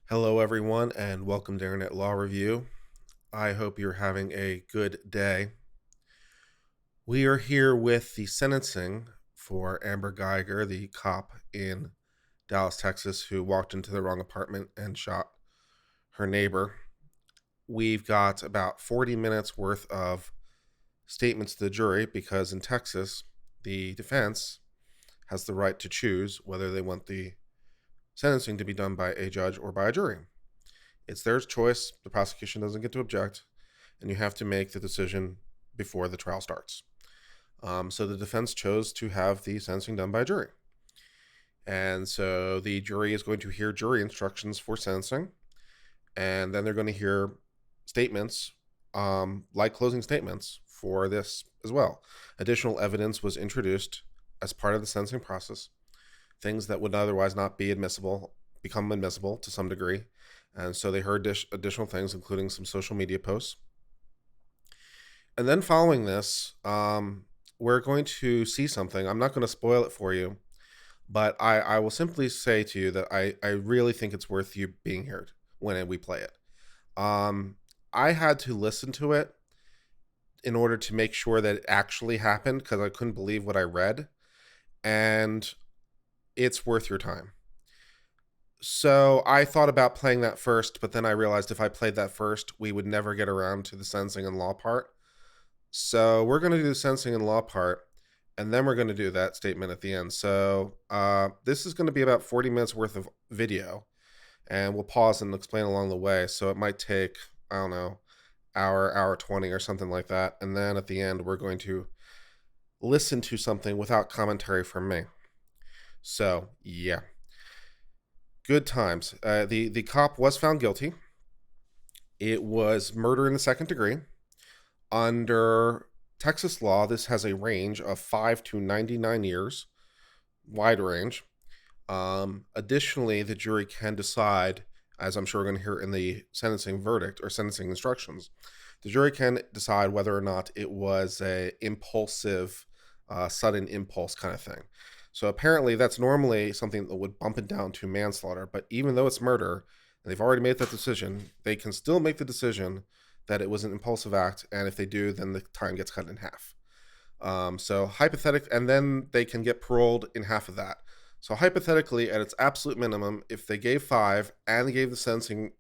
Hello, everyone, and welcome to Internet Law Review. I hope you're having a good day. We are here with the sentencing for Amber Guyger, the cop in Dallas, Texas, who walked into the wrong apartment and shot her neighbor. We've got about 40 minutes worth of statements to the jury because in Texas, the defense has the right to choose whether they want the sentencing to be done by a judge or by a jury. It's their choice. The prosecution doesn't get to object, and you have to make the decision before the trial starts. So the defense chose to have the sentencing done by a jury. And so the jury is going to hear jury instructions for sentencing, and then they're going to hear statements, like closing statements for this as well. Additional evidence was introduced as part of the sentencing process. Things that would otherwise not be admissible become admissible to some degree. And so they heard additional things, including some social media posts. And then following this, we're going to see something. I'm not going to spoil it for you, but I will simply say to you that I really think it's worth you being here when we play it. I had to listen to it in order to make sure that it actually happened because I couldn't believe what I read. And it's worth your time. So I thought about playing that first, but then I realized if I played that first, we would never get around to the sentencing and law part. So we're going to do the sentencing and law part, and then we're going to do that statement at the end. So this is going to be about 40 minutes worth of video, and we'll pause and explain along the way. So it might take, I don't know, hour 20 or something like that. And then at the end, we're going to listen to something without commentary from me. So, yeah. Good times. The cop was found guilty. It was murder in the second degree. Under Texas law, this has a range of 5 to 99 years, wide range. Additionally, the jury can decide, as I'm sure we're going to hear in the sentencing verdict or sentencing instructions, the jury can decide whether or not it was a impulsive, sudden impulse kind of thing. So apparently that's normally something that would bump it down to manslaughter. But even though it's murder, and they've already made that decision, they can still make the decision that it was an impulsive act. And if they do, then the time gets cut in half. So hypothetically, and then they can get paroled in half of that. So hypothetically, at its absolute minimum, if they gave 5 and they gave the sentencing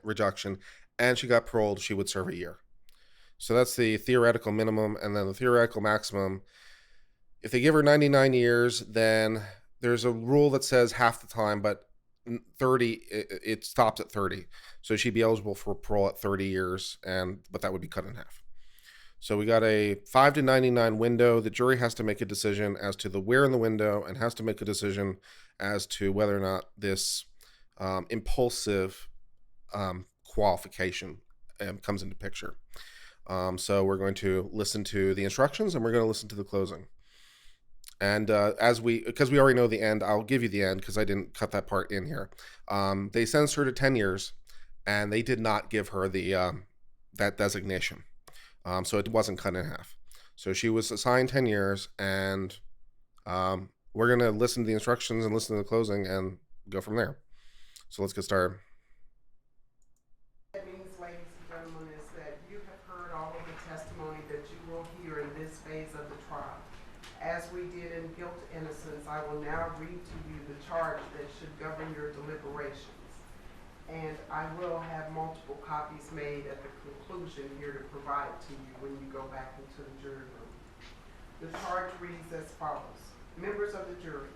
reduction and she got paroled, she would serve a year. So that's the theoretical minimum. And then the theoretical maximum, if they give her 99 years, then there's a rule that says half the time, but 30, it stops at 30. So she'd be eligible for parole at 30 years, but that would be cut in half. So we got a 5 to 99 window. The jury has to make a decision as to the where in the window and has to make a decision as to whether or not this impulsive qualification comes into picture. So we're going to listen to the instructions and we're going to listen to the closing. And because we already know the end, I'll give you the end because I didn't cut that part in here. They sentenced her to 10 years, and they did not give her the that designation. So it wasn't cut in half. So she was assigned 10 years, and we're going to listen to the instructions and listen to the closing and go from there. So let's get started. That means, ladies and gentlemen, is that you have heard all of the testimony that you will hear in this phase of the trial. As we did in guilt innocence, I will now read to you the charge that should govern your deliberations. And I will have multiple copies made at the conclusion here to provide to you when you go back into the jury room. The charge reads as follows. Members of the jury,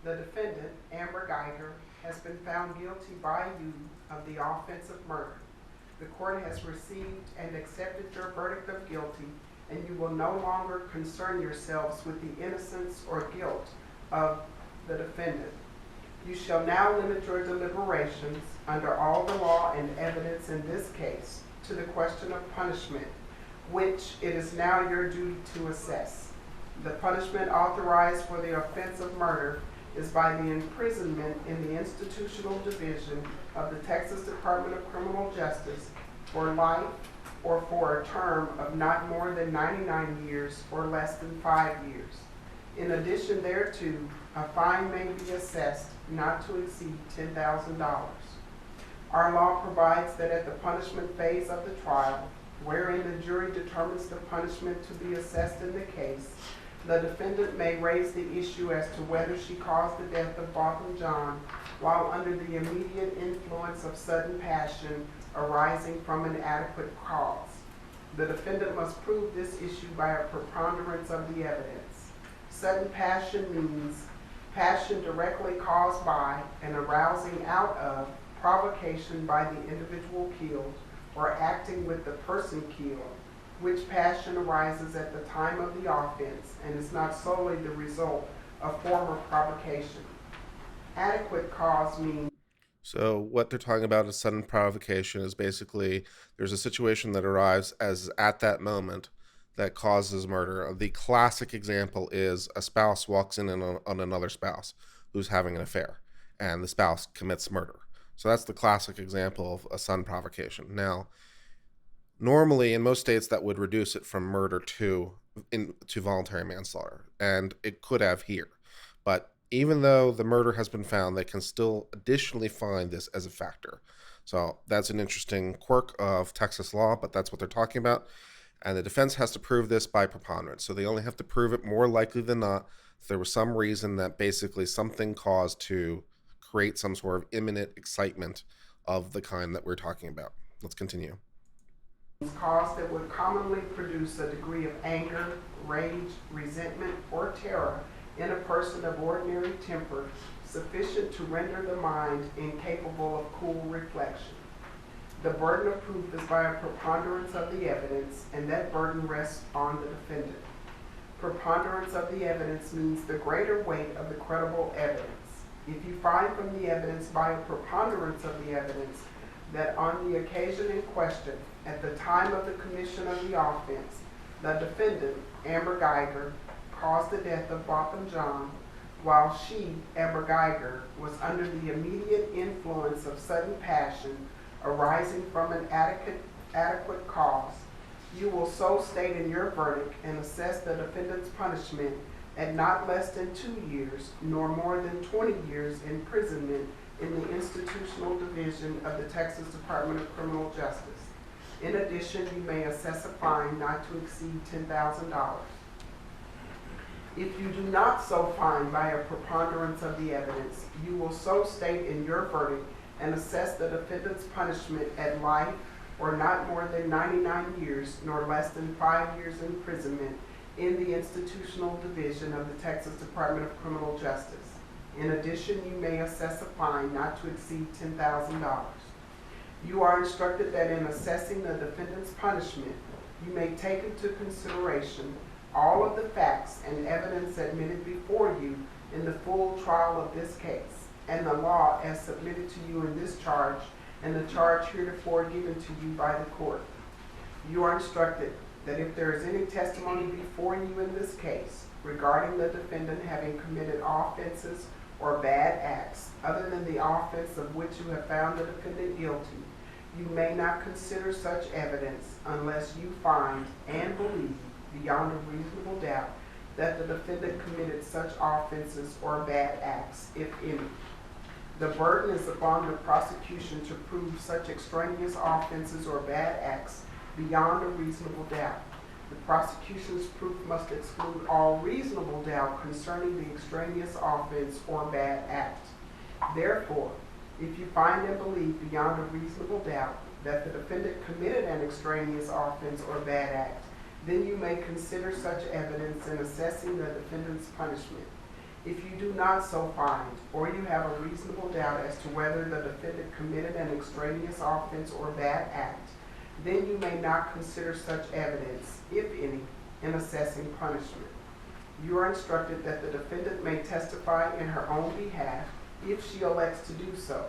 the defendant, Amber Guyger, has been found guilty by you of the offense of murder. The court has received and accepted your verdict of guilty, and you will no longer concern yourselves with the innocence or guilt of the defendant. You shall now limit your deliberations under all the law and evidence in this case to the question of punishment, which it is now your duty to assess. The punishment authorized for the offense of murder is by the imprisonment in the institutional division of the Texas Department of Criminal Justice for life or for a term of not more than 99 years or less than 5 years. In addition thereto, a fine may be assessed not to exceed $10,000. Our law provides that at the punishment phase of the trial, wherein the jury determines the punishment to be assessed in the case, the defendant may raise the issue as to whether she caused the death of Botham John while under the immediate influence of sudden passion arising from an adequate cause. The defendant must prove this issue by a preponderance of the evidence. Sudden passion means passion directly caused by and arousing out of provocation by the individual killed or acting with the person killed, which passion arises at the time of the offense and is not solely the result of former provocation. Adequate cause means So what they're talking about is sudden provocation is basically there's a situation that arrives as at that moment that causes murder. The classic example is a spouse walks in on another spouse who's having an affair and the spouse commits murder. So that's the classic example of a sudden provocation. Now, normally in most states that would reduce it from murder to voluntary manslaughter, and it could have here. But even though the murder has been found, they can still additionally find this as a factor. So that's an interesting quirk of Texas law, but that's what they're talking about. And the defense has to prove this by preponderance. So they only have to prove it more likely than not if there was some reason that basically something caused to create some sort of imminent excitement of the kind that we're talking about. Let's continue. cause that would commonly produce a degree of anger, rage, resentment, or terror in a person of ordinary temper sufficient to render the mind incapable of cool reflection. The burden of proof is by a preponderance of the evidence, and that burden rests on the defendant. Preponderance of the evidence means the greater weight of the credible evidence. If you find from the evidence by a preponderance of the evidence that on the occasion in question, at the time of the commission of the offense, the defendant, Amber Guyger, caused the death of Botham John, while she, Amber Guyger, was under the immediate influence of sudden passion arising from an adequate cause, you will so state in your verdict and assess the defendant's punishment at not less than 2 years, nor more than 20 years imprisonment in the institutional division of the Texas Department of Criminal Justice. In addition, you may assess a fine not to exceed $10,000. If you do not so find by a preponderance of the evidence, you will so state in your verdict and assess the defendant's punishment at life or not more than 99 years, nor less than 5 years imprisonment in the institutional division of the Texas Department of Criminal Justice. In addition, you may assess a fine not to exceed $10,000. You are instructed that in assessing the defendant's punishment, you may take into consideration all of the facts and evidence admitted before you in the full trial of this case, and the law as submitted to you in this charge and the charge heretofore given to you by the court. You are instructed that if there is any testimony before you in this case regarding the defendant having committed offenses or bad acts other than the offense of which you have found the defendant guilty, you may not consider such evidence unless you find and believe beyond a reasonable doubt that the defendant committed such offenses or bad acts, if any. The burden is upon the prosecution to prove such extraneous offenses or bad acts beyond a reasonable doubt. The prosecution's proof must exclude all reasonable doubt concerning the extraneous offense or bad act. Therefore, if you find and believe beyond a reasonable doubt that the defendant committed an extraneous offense or bad act, then you may consider such evidence in assessing the defendant's punishment. If you do not so find, or you have a reasonable doubt as to whether the defendant committed an extraneous offense or bad act, then you may not consider such evidence, if any, in assessing punishment. You are instructed that the defendant may testify in her own behalf if she elects to do so.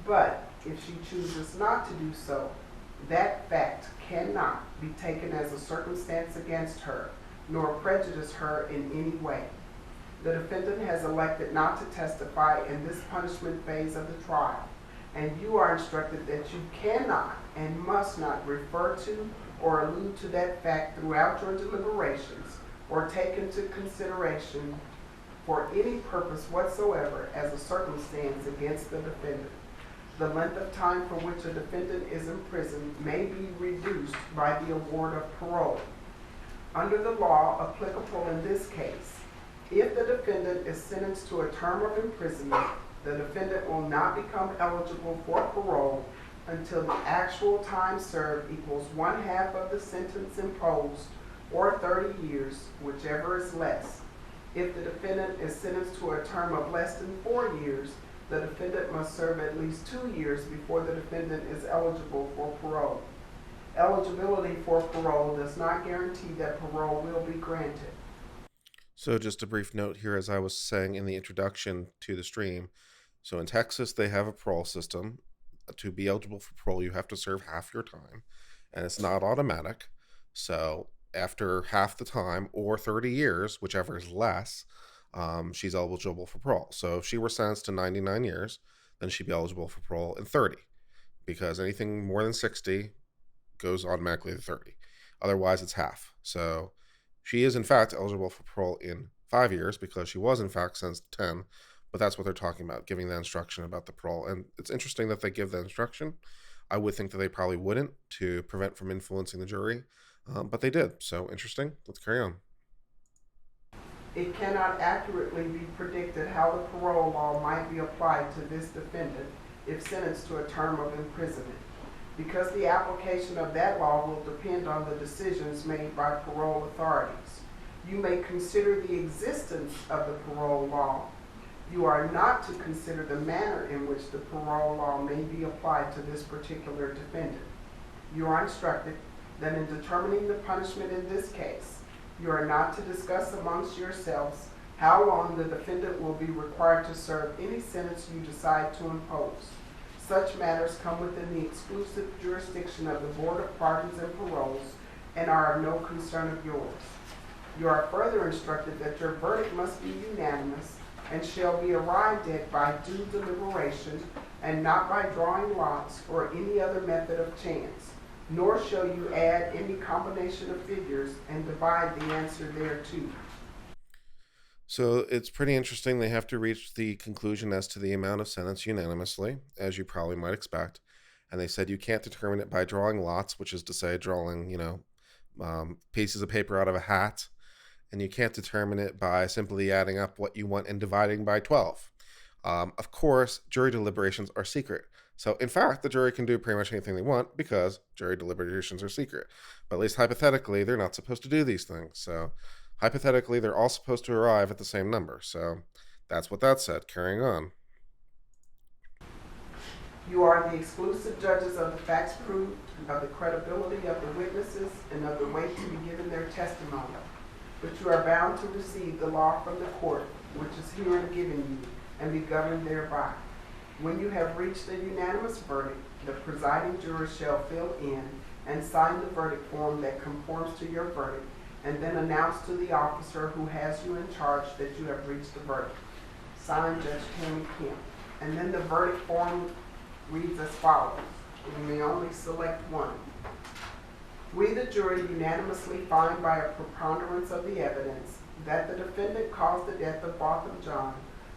But if she chooses not to do so, that fact cannot be taken as a circumstance against her, nor prejudice her in any way. The defendant has elected not to testify in this punishment phase of the trial, and you are instructed that you cannot and must not refer to or allude to that fact throughout your deliberations or take into consideration for any purpose whatsoever as a circumstance against the defendant. The length of time for which a defendant is imprisoned may be reduced by the award of parole. Under the law applicable in this case, if the defendant is sentenced to a term of imprisonment, the defendant will not become eligible for parole until the actual time served equals 1/2 of the sentence imposed, or 30 years, whichever is less. If the defendant is sentenced to a term of less than 4 years, the defendant must serve at least 2 years before the defendant is eligible for parole. Eligibility for parole does not guarantee that parole will be granted. So, just a brief note here, as I was saying in the introduction to the stream. So, in Texas, they have a parole system. To be eligible for parole, you have to serve half your time, and it's not automatic. So, after half the time or 30 years, whichever is less, she's eligible for parole. So, if she were sentenced to 99 years, then she'd be eligible for parole in 30, because anything more than 60 goes automatically to 30. Otherwise, it's half. So, she is, in fact, eligible for parole in 5 years because she was, in fact, sentenced to 10. But that's what they're talking about, giving that instruction about the parole. And it's interesting that they give that instruction. I would think that they probably wouldn't, to prevent from influencing the jury, but they did. So interesting. Let's carry on. It cannot accurately be predicted how the parole law might be applied to this defendant if sentenced to a term of imprisonment, because the application of that law will depend on the decisions made by parole authorities. You may consider the existence of the parole law. You are not to consider the manner in which the parole law may be applied to this particular defendant. You are instructed that in determining the punishment in this case, you are not to discuss amongst yourselves how long the defendant will be required to serve any sentence you decide to impose. Such matters come within the exclusive jurisdiction of the Board of Pardons and Paroles and are of no concern of yours. You are further instructed that your verdict must be unanimous and shall be arrived at by due deliberation and not by drawing lots or any other method of chance, nor shall you add any combination of figures and divide the answer thereto. So it's pretty interesting. They have to reach the conclusion as to the amount of sentence unanimously, as you probably might expect. And they said you can't determine it by drawing lots, which is to say drawing, pieces of paper out of a hat. And you can't determine it by simply adding up what you want and dividing by 12. Of course, jury deliberations are secret. So, in fact, the jury can do pretty much anything they want because jury deliberations are secret. But at least hypothetically, they're not supposed to do these things. So, hypothetically, they're all supposed to arrive at the same number. So, that's what that said. Carrying on. You are the exclusive judges of the facts proved, of the credibility of the witnesses, and of the weight to be given their testimony. But you are bound to receive the law from the court, which is herein given you, and be governed thereby. When you have reached a unanimous verdict, the presiding juror shall fill in and sign the verdict form that conforms to your verdict, and then announce to the officer who has you in charge that you have reached the verdict. Signed, Judge Tammy Kemp. And then the verdict form reads as follows. You may only select one. We, the jury, unanimously find by a preponderance of the evidence that the defendant caused the death of Botham John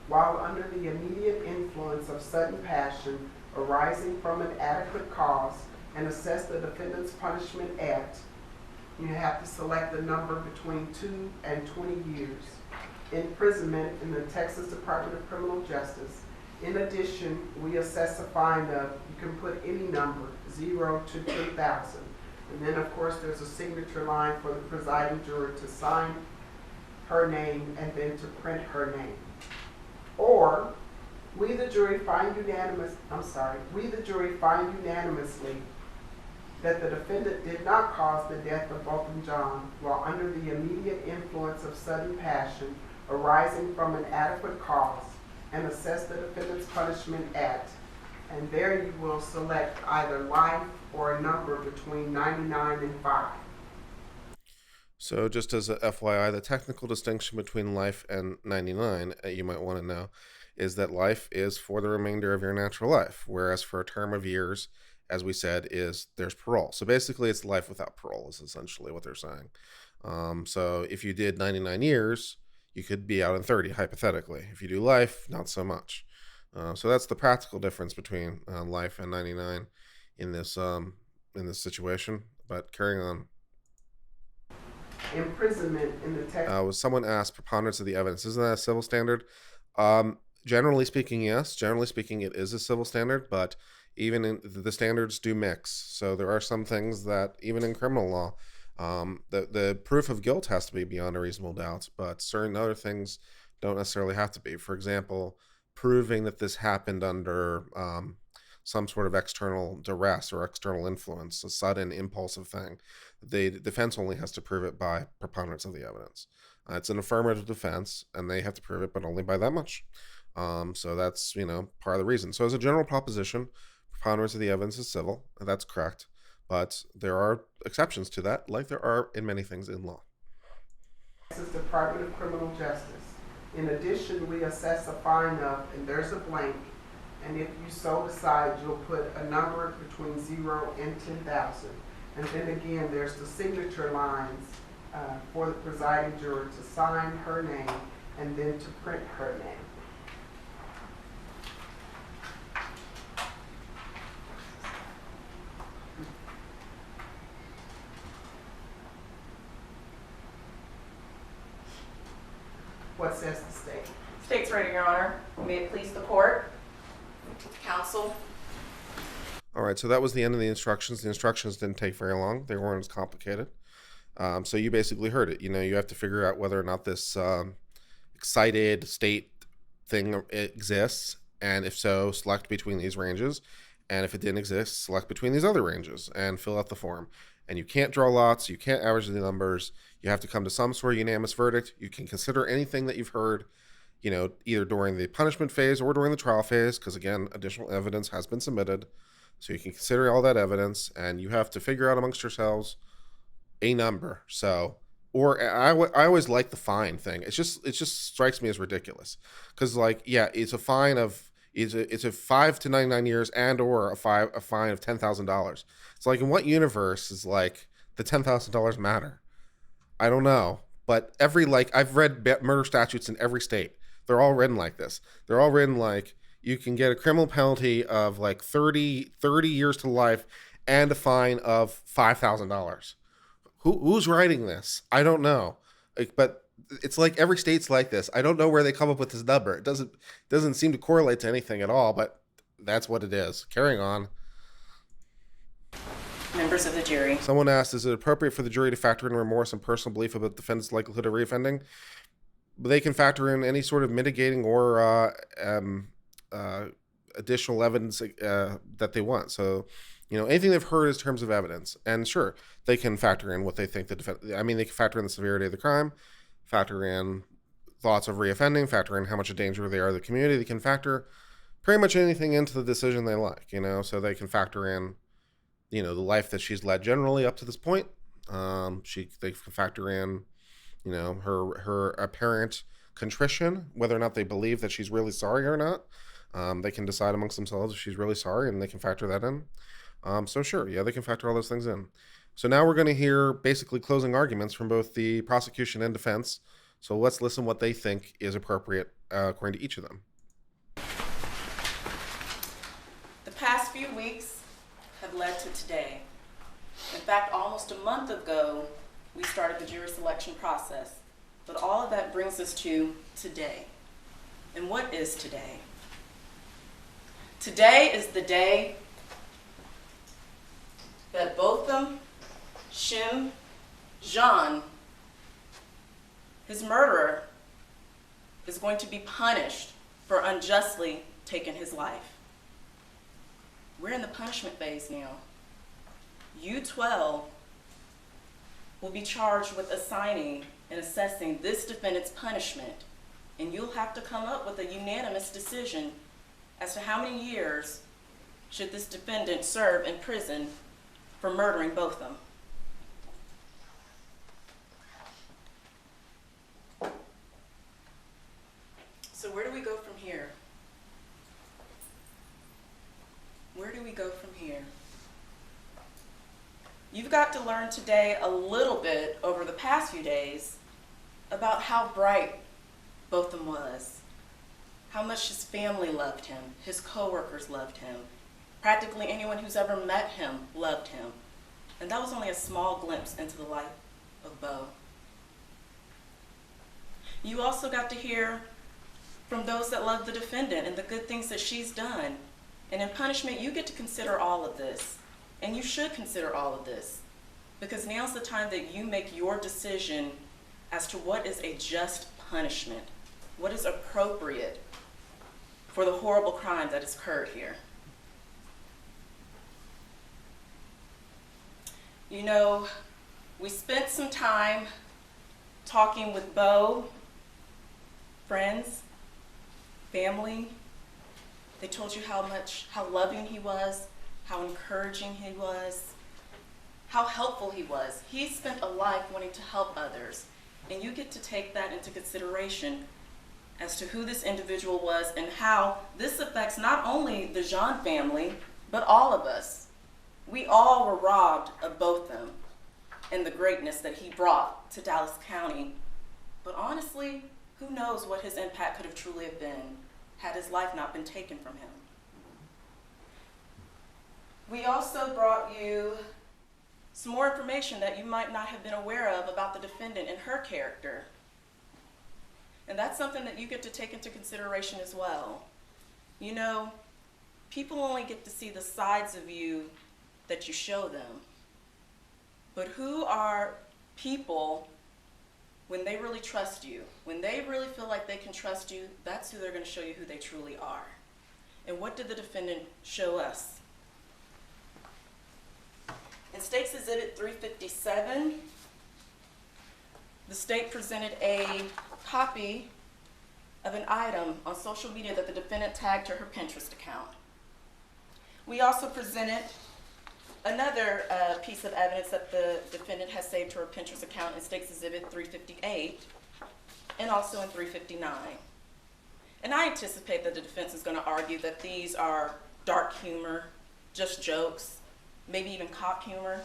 while under the immediate influence of sudden passion arising from an adequate cause, and assess the defendant's punishment at, you have to select the number between 2 and 20 years, imprisonment in the Texas Department of Criminal Justice. In addition, we assess a fine of, you can put any number, 0 to 2,000. And then, of course, there's a signature line for the presiding juror to sign her name and then to print her name. Or, we the jury find unanimously that the defendant did not cause the death of Botham John while under the immediate influence of sudden passion arising from an adequate cause, and assess the defendant's punishment at, and there you will select either life or a number between 99 and 5. So just as a FYI, the technical distinction between life and 99, you might want to know, is that life is for the remainder of your natural life, whereas for a term of years, as we said, there's parole. So basically it's life without parole is essentially what they're saying. So if you did 99 years, you could be out in 30, hypothetically. If you do life, not so much. So that's the practical difference between life and 99 in this situation. But carrying on. Imprisonment in the text. Was someone asked preponderance of the evidence? Isn't that a civil standard? Um, Generally speaking, yes. Generally speaking, it is a civil standard, but even in the standards do mix. So there are some things that even in criminal law, the proof of guilt has to be beyond a reasonable doubt, but certain other things don't necessarily have to be. For example, proving that this happened under some sort of external duress or external influence, a sudden impulsive thing. The defense only has to prove it by preponderance of the evidence. It's an affirmative defense, and they have to prove it, but only by that much. So that's part of the reason. So as a general proposition, preponderance of the evidence is civil. That's correct, but there are exceptions to that, like there are in many things in law. Texas Department of Criminal Justice. In addition, we assess a fine of, and there's a blank, and if you so decide, you'll put a number between 0 and 10,000. And then again, there's the signature lines for the presiding juror to sign her name and then to print her name. What says the state? State's ready, Your Honor. May it please the court, counsel. All right, so that was the end of the instructions. The instructions didn't take very long. They weren't as complicated. So you basically heard it. You have to figure out whether or not this excited state thing exists, and if so, select between these ranges. And if it didn't exist, select between these other ranges and fill out the form. And you can't draw lots. You can't average the numbers. You have to come to some sort of unanimous verdict. You can consider anything that you've heard, either during the punishment phase or during the trial phase, because again, additional evidence has been submitted. So you can consider all that evidence, and you have to figure out amongst yourselves a number. So, or I always like the fine thing. It just strikes me as ridiculous, because it's a fine of it's a 5 to 99 years and or a fine of $10,000. It's like, in what universe is like the $10,000 matter? I don't know, but I've read murder statutes in every state. They're all written like this. They're all written like you can get a criminal penalty of like 30 years to life and a fine of $5,000. Who's writing this? I don't know, but it's like every state's like this. I don't know where they come up with this number. It doesn't seem to correlate to anything at all, but that's what it is. Carrying on. Members of the jury. Someone asked, is it appropriate for the jury to factor in remorse and personal belief about the defendant's likelihood of reoffending? They can factor in any sort of mitigating or additional evidence that they want. So, anything they've heard in terms of evidence. And sure, they can factor in what they think they can factor in the severity of the crime, factor in thoughts of reoffending, factor in how much a danger they are to the community. They can factor pretty much anything into the decision they like, so they can factor in, the life that she's led generally up to this point. They can factor in, her apparent contrition, whether or not they believe that she's really sorry or not. They can decide amongst themselves if she's really sorry, and they can factor that in. So sure, yeah, they can factor all those things in. So now we're going to hear basically closing arguments from both the prosecution and defense. So let's listen what they think is appropriate according to each of them. The past few weeks have led to today. In fact, almost a month ago, we started the jury selection process. But all of that brings us to today. And what is today? Today is the day that Botham Shem Jean, his murderer, is going to be punished for unjustly taking his life. We're in the punishment phase now. You 12 will be charged with assigning and assessing this defendant's punishment, and you'll have to come up with a unanimous decision as to how many years should this defendant serve in prison for murdering Botham. So where do we go from here? Where do we go from here? You've got to learn today a little bit over the past few days about how bright Botham was. how much his family loved him, his coworkers loved him, practically anyone who's ever met him loved him. And that was only a small glimpse into the life of Bo. You also got to hear from those that love the defendant and the good things that she's done. And in punishment, you get to consider all of this. And you should consider all of this. Because now's the time that you make your decision as to what is a just punishment, what is appropriate for the horrible crime that has occurred here. You know, we spent some time talking with Bo, friends, family. They told you how loving he was, how encouraging he was, how helpful he was. He spent a life wanting to help others, and you get to take that into consideration as to who this individual was and how this affects not only the Jean family, but all of us. We all were robbed of both them and the greatness that he brought to Dallas County. But honestly, who knows what his impact could have truly have been had his life not been taken from him. We also brought you some more information that you might not have been aware of about the defendant and her character. And that's something that you get to take into consideration as well. You know, people only get to see the sides of you that you show them. But who are people when they really trust you? When they really feel like they can trust you, that's who they're going to show you who they truly are. And what did the defendant show us? In State's Exhibit 357, the state presented a copy of an item on social media that the defendant tagged to her Pinterest account. We also presented another piece of evidence that the defendant has saved to her Pinterest account in State's Exhibit 358 and also in 359. And I anticipate that the defense is going to argue that these are dark humor, just jokes, maybe even cop humor.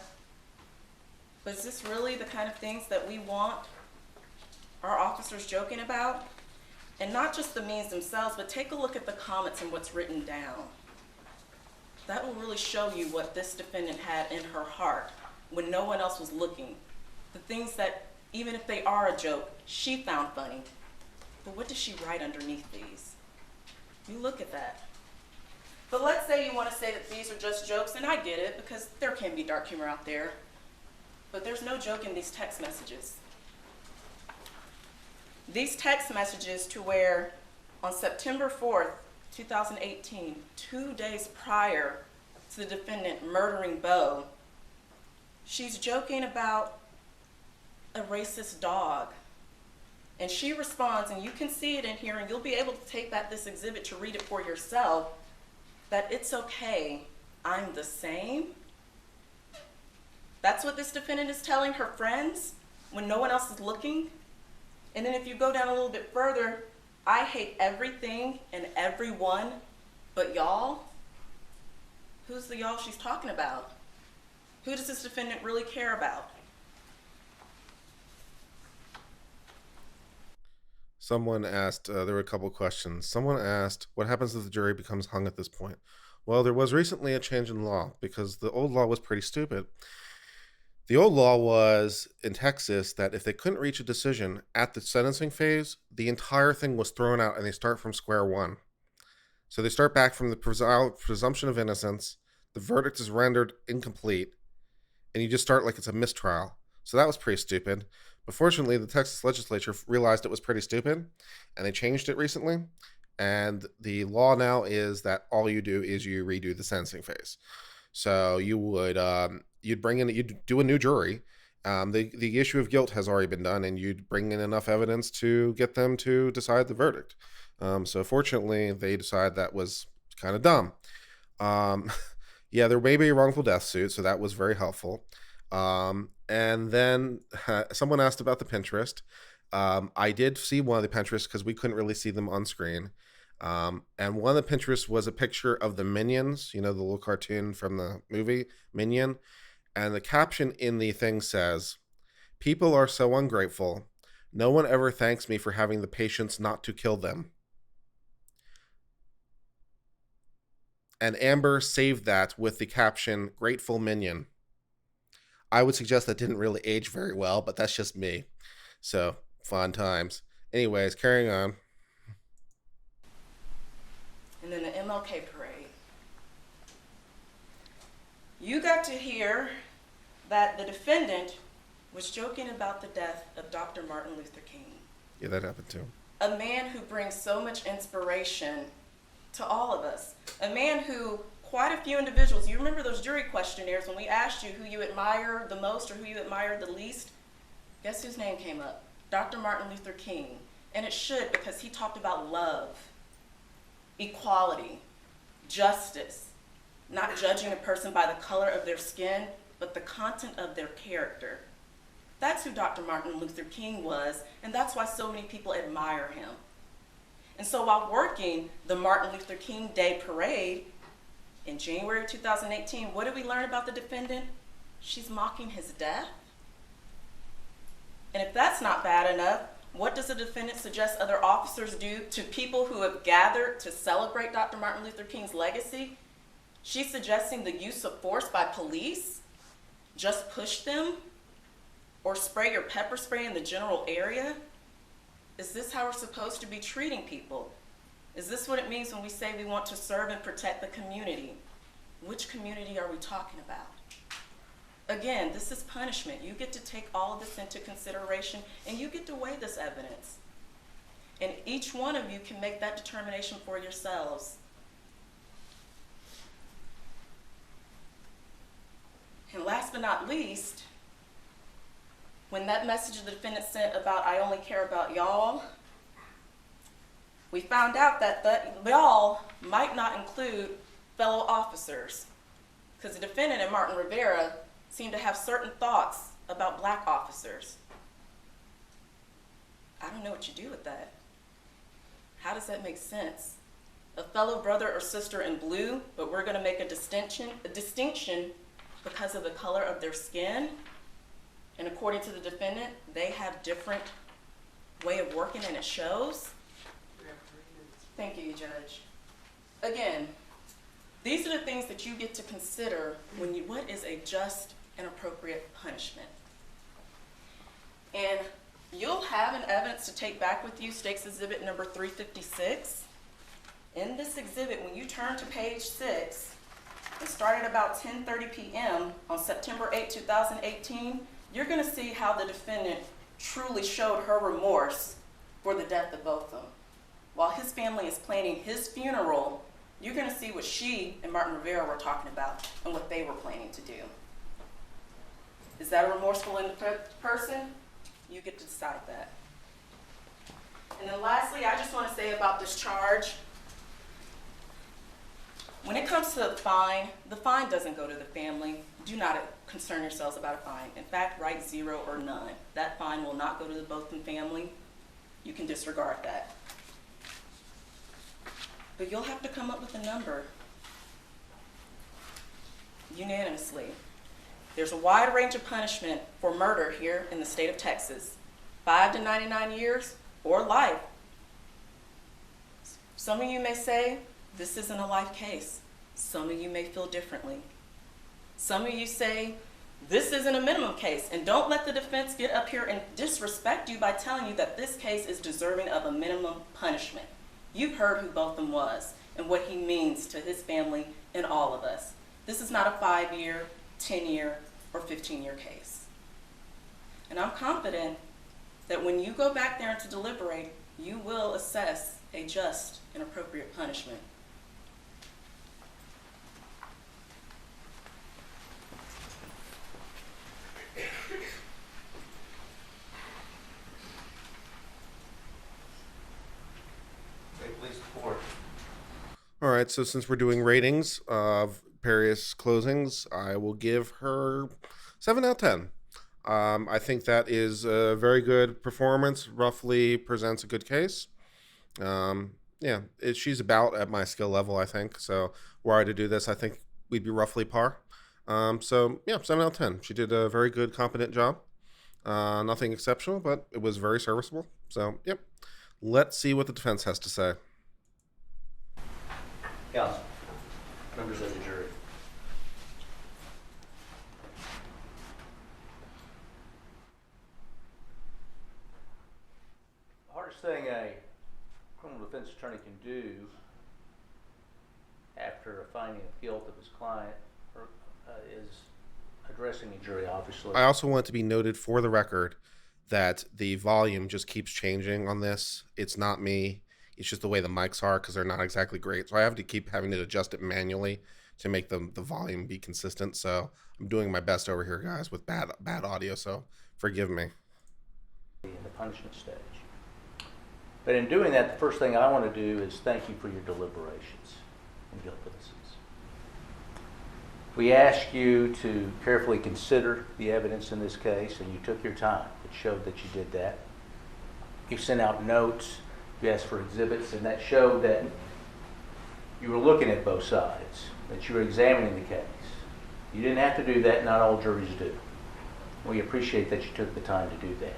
But is this really the kind of things that we want our officers joking about? And not just the memes themselves, but take a look at the comments and what's written down. That will really show you what this defendant had in her heart when no one else was looking. The things that, even if they are a joke, she found funny. But what does she write underneath these? You look at that. But let's say you want to say that these are just jokes, and I get it, because there can be dark humor out there. But there's no joke in these text messages. These text messages to where on September 4th, 2018, 2 days prior to the defendant murdering Bo, she's joking about a racist dog. And she responds, and you can see it in here, and you'll be able to take this exhibit to read it for yourself, that it's okay, I'm the same. That's what this defendant is telling her friends when no one else is looking. And then if you go down a little bit further, I hate everything and everyone but y'all. Who's the y'all she's talking about? Who does this defendant really care about? Someone asked, there were a couple questions. Someone asked, what happens if the jury becomes hung at this point? Well, there was recently a change in law because the old law was pretty stupid. The old law was in Texas that if they couldn't reach a decision at the sentencing phase, the entire thing was thrown out and they start from square one. So they start back from the presumption of innocence, the verdict is rendered incomplete, and you just start like it's a mistrial. So that was pretty stupid. But fortunately, the Texas legislature realized it was pretty stupid, and they changed it recently. And the law now is that all you do is you redo the sentencing phase. So you would you'd do a new jury. The issue of guilt has already been done, and you'd bring in enough evidence to get them to decide the verdict. So fortunately, they decided that was kind of dumb. Yeah, there may be a wrongful death suit, so that was very helpful. And then someone asked about the Pinterest. I did see one of the Pinterests because we couldn't really see them on screen. And one of the Pinterests was a picture of the Minions, the little cartoon from the movie Minion. And the caption in the thing says, "People are so ungrateful. No one ever thanks me for having the patience not to kill them." And Amber saved that with the caption, "Grateful Minion." I would suggest that didn't really age very well, but that's just me. So, fun times. Anyways, carrying on. And then the MLK parade. You got to hear that the defendant was joking about the death of Dr. Martin Luther King. Yeah, that happened too. A man who brings so much inspiration to all of us. A man who quite a few individuals, you remember those jury questionnaires when we asked you who you admire the most or who you admire the least? Guess whose name came up? Dr. Martin Luther King. And it should, because he talked about love, equality, justice, not judging a person by the color of their skin, but the content of their character. That's who Dr. Martin Luther King was, and that's why so many people admire him. And so while working the Martin Luther King Day Parade in January of 2018, what did we learn about the defendant? She's mocking his death. And if that's not bad enough, what does the defendant suggest other officers do to people who have gathered to celebrate Dr. Martin Luther King's legacy? She's suggesting the use of force by police. Just push them, or spray your pepper spray in the general area? Is this how we're supposed to be treating people? Is this what it means when we say we want to serve and protect the community? Which community are we talking about? Again, this is punishment. You get to take all of this into consideration, and you get to weigh this evidence. And each one of you can make that determination for yourselves. And last but not least, when that message the defendant sent about "I only care about y'all," we found out that the y'all might not include fellow officers, because the defendant and Martin Rivera seem to have certain thoughts about black officers. I don't know what you do with that. How does that make sense? A fellow brother or sister in blue, but we're going to make a distinction because of the color of their skin? And according to the defendant, they have different way of working, and it shows. Thank you, Judge. Again, these are the things that you get to consider when what is a just and appropriate punishment. And you'll have an evidence to take back with you, State's Exhibit number 356. In this exhibit, when you turn to page 6, and start at about 10:30 p.m. on September 8, 2018, you're going to see how the defendant truly showed her remorse for the death of both of them. While his family is planning his funeral, you're going to see what she and Martin Rivera were talking about and what they were planning to do. Is that a remorseful person? You get to decide that. And then lastly, I just want to say about this charge. When it comes to the fine doesn't go to the family. Do not concern yourselves about a fine. In fact, write 0 or none. That fine will not go to the Botham family. You can disregard that. But you'll have to come up with a number unanimously. There's a wide range of punishment for murder here in the state of Texas. 5 to 99 years or life. Some of you may say, this isn't a life case. Some of you may feel differently. Some of you say, this isn't a minimum case, and don't let the defense get up here and disrespect you by telling you that this case is deserving of a minimum punishment. You've heard who Botham was and what he means to his family and all of us. This is not a 5-year, 10-year, or 15-year case. And I'm confident that when you go back there to deliberate, you will assess a just and appropriate punishment. All right, so since we're doing ratings of various closings, I will give her 7 out of 10. I think that is a very good performance, roughly presents a good case. She's about at my skill level, I think. So were I to do this, I think we'd be roughly par. 7 out of 10. She did a very good, competent job. Nothing exceptional, but it was very serviceable. So, yep. Let's see what the defense has to say. Counsel. members of the jury. The hardest thing a criminal defense attorney can do after a finding of guilt of his client is addressing a jury, obviously. I also want it to be noted for the record that the volume just keeps changing on this. It's not me. It's just the way the mics are because they're not exactly great. So I have to keep having to adjust it manually to make the volume be consistent. So I'm doing my best over here, guys, with bad audio. So forgive me. In the punishment stage. But in doing that, the first thing I want to do is thank you for your deliberations and guilt innocence. We ask you to carefully consider the evidence in this case, and you took your time. It showed that you did that. You sent out notes, you asked for exhibits, and that showed that you were looking at both sides, that you were examining the case. You didn't have to do that, not all juries do. We appreciate that you took the time to do that.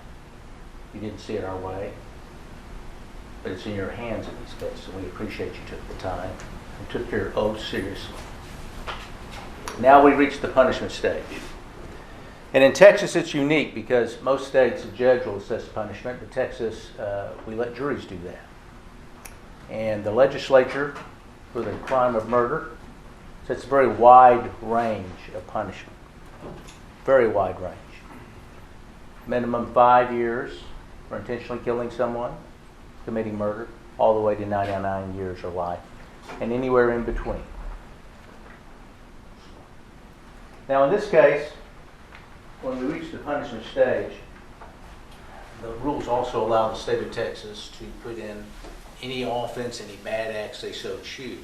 You didn't see it our way, but it's in your hands in this case, and we appreciate you took the time and took your oath seriously. Now we reach the punishment stage. And in Texas, it's unique because most states, a judge will assess punishment. In Texas, we let juries do that. And the legislature, for the crime of murder, sets a very wide range of punishment. Very wide range. Minimum 5 years for intentionally killing someone, committing murder, all the way to 99 years or life, and anywhere in between. Now in this case, when we reach the punishment stage, the rules also allow the state of Texas to put in any offense, any bad acts they so choose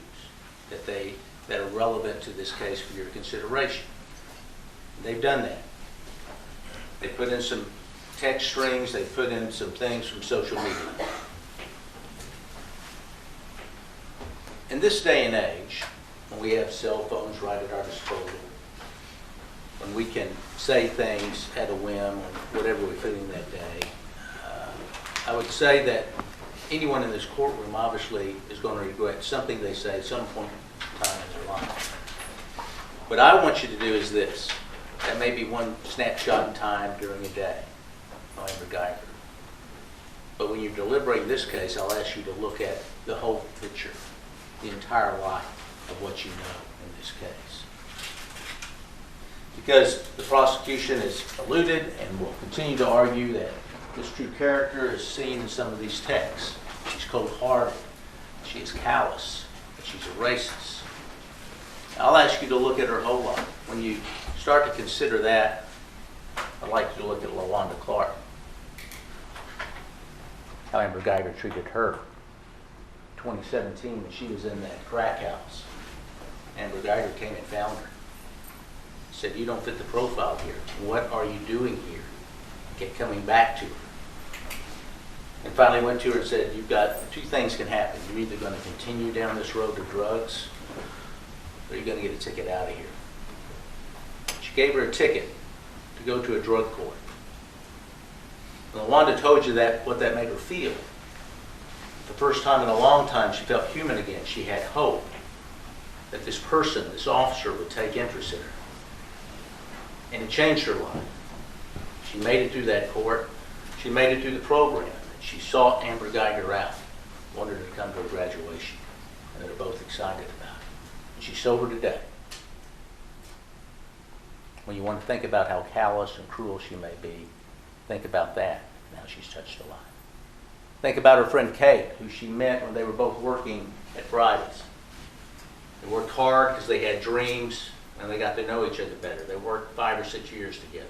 that are relevant to this case for your consideration. They've done that. They put in some text strings, they put in some things from social media. In this day and age, when we have cell phones right at our disposal, when we can say things at a whim or whatever we're feeling that day, I would say that anyone in this courtroom obviously is going to regret something they say at some point in time in their life. What I want you to do is this. That may be one snapshot in time during a day, Amber Guyger. But when you're deliberating this case, I'll ask you to look at the whole picture, the entire life of what you know in this case. Because the prosecution has alluded and will continue to argue that this true character is seen in some of these texts. She's cold-hearted, she is callous, she's a racist. I'll ask you to look at her whole life. When you start to consider that, I'd like you to look at LaWanda Clark. How Amber Guyger treated her. 2017, when she was in that crack house, Amber Guyger came and found her. Said, "You don't fit the profile here. What are you doing here?" Kept coming back to her. And finally went to her and said, "You've got two things can happen. You're either going to continue down this road to drugs, or you're going to get a ticket out of here." She gave her a ticket to go to a drug court. And LaWanda told you that what that made her feel. The first time in a long time, she felt human again. She had hope that this person, this officer, would take interest in her. And it changed her life. She made it through that court. She made it through the program. She sought Amber Guyger out, wanted her to come to her graduation, and they were both excited about it. And she's sober today. When you want to think about how callous and cruel she may be, think about that. Now she's touched a life. Think about her friend Kate, who she met when they were both working at Fridays. They worked hard because they had dreams, and they got to know each other better. They worked 5 or 6 years together.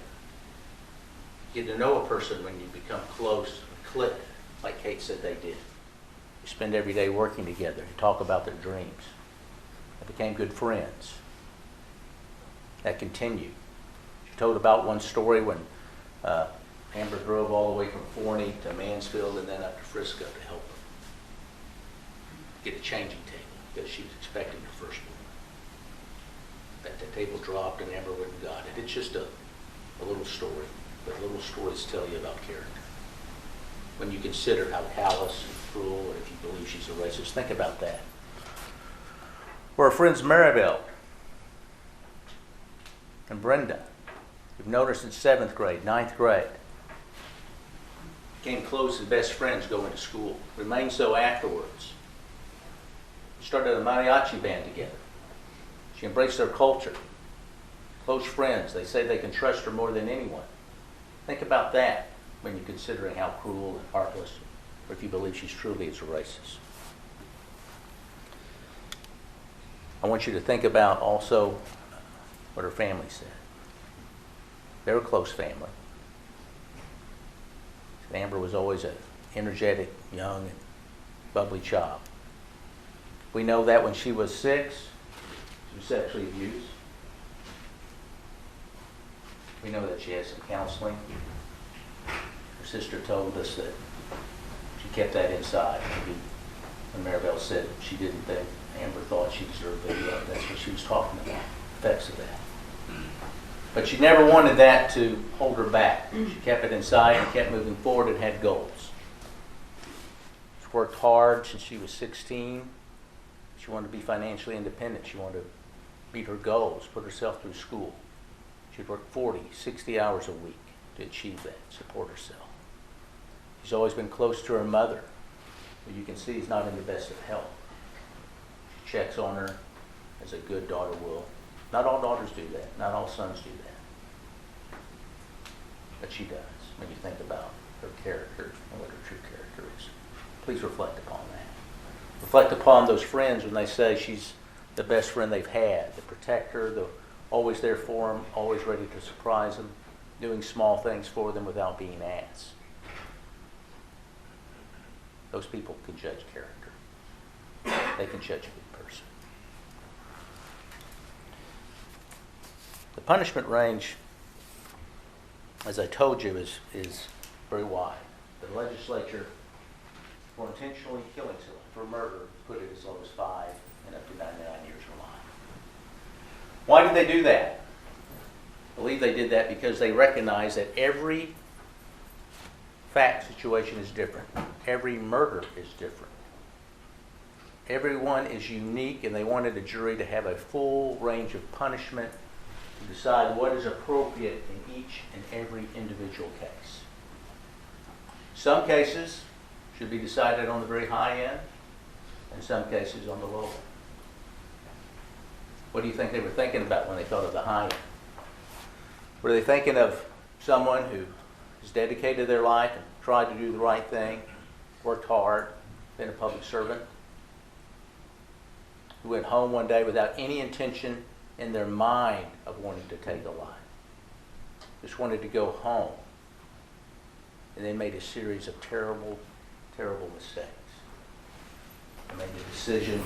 You get to know a person when you become close and click, like Kate said they did. You spend every day working together. You talk about their dreams. They became good friends. That continued. She told about one story when Amber drove all the way from Forney to Mansfield and then up to Frisco to help her get a changing table because she was expecting her firstborn. That the table dropped and Amber went and got it. It's just a little story, but little stories tell you about character. When you consider how callous and cruel, or if you believe she's a racist, think about that. Or her friends Maribel and Brenda. You've noticed in 7th grade, 9th grade. Became close as best friends going to school. Remained so afterwards. Started a mariachi band together. She embraced their culture. Close friends. They say they can trust her more than anyone. Think about that when you're considering how cruel and heartless, or if you believe she's truly as a racist. I want you to think about also what her family said. They're a close family. Amber was always an energetic, young, and bubbly child. We know that when she was 6, she was sexually abused. We know that she had some counseling. Her sister told us that she kept that inside. Maybe when Maribel said she didn't think Amber thought she deserved the love, that's what she was talking about, effects of that. But she never wanted that to hold her back. She kept it inside and kept moving forward and had goals. She worked hard since she was 16. She wanted to be financially independent. She wanted to meet her goals, put herself through school. She'd work 40, 60 hours a week to achieve that, support herself. She's always been close to her mother, who you can see is not in the best of health. She checks on her as a good daughter will. Not all daughters do that. Not all sons do that. But she does when you think about her character and what her true character is. Please reflect upon that. Reflect upon those friends when they say she's the best friend they've had, the protector, the always there for them, always ready to surprise them, doing small things for them without being asked. Those people can judge character. They can judge a good person. The punishment range, as I told you, is very wide. The legislature, for intentionally killing someone, for murder, put it as low as 5 and up to 99 years or life. Why did they do that? I believe they did that because they recognize that every fact situation is different. Every murder is different. Everyone is unique, and they wanted a jury to have a full range of punishment to decide what is appropriate in each and every individual case. Some cases should be decided on the very high end, and some cases on the low end. What do you think they were thinking about when they thought of the high end? Were they thinking of someone who has dedicated their life and tried to do the right thing, worked hard, been a public servant, who went home one day without any intention in their mind of wanting to take a life, just wanted to go home, and they made a series of terrible, terrible mistakes. They made a decision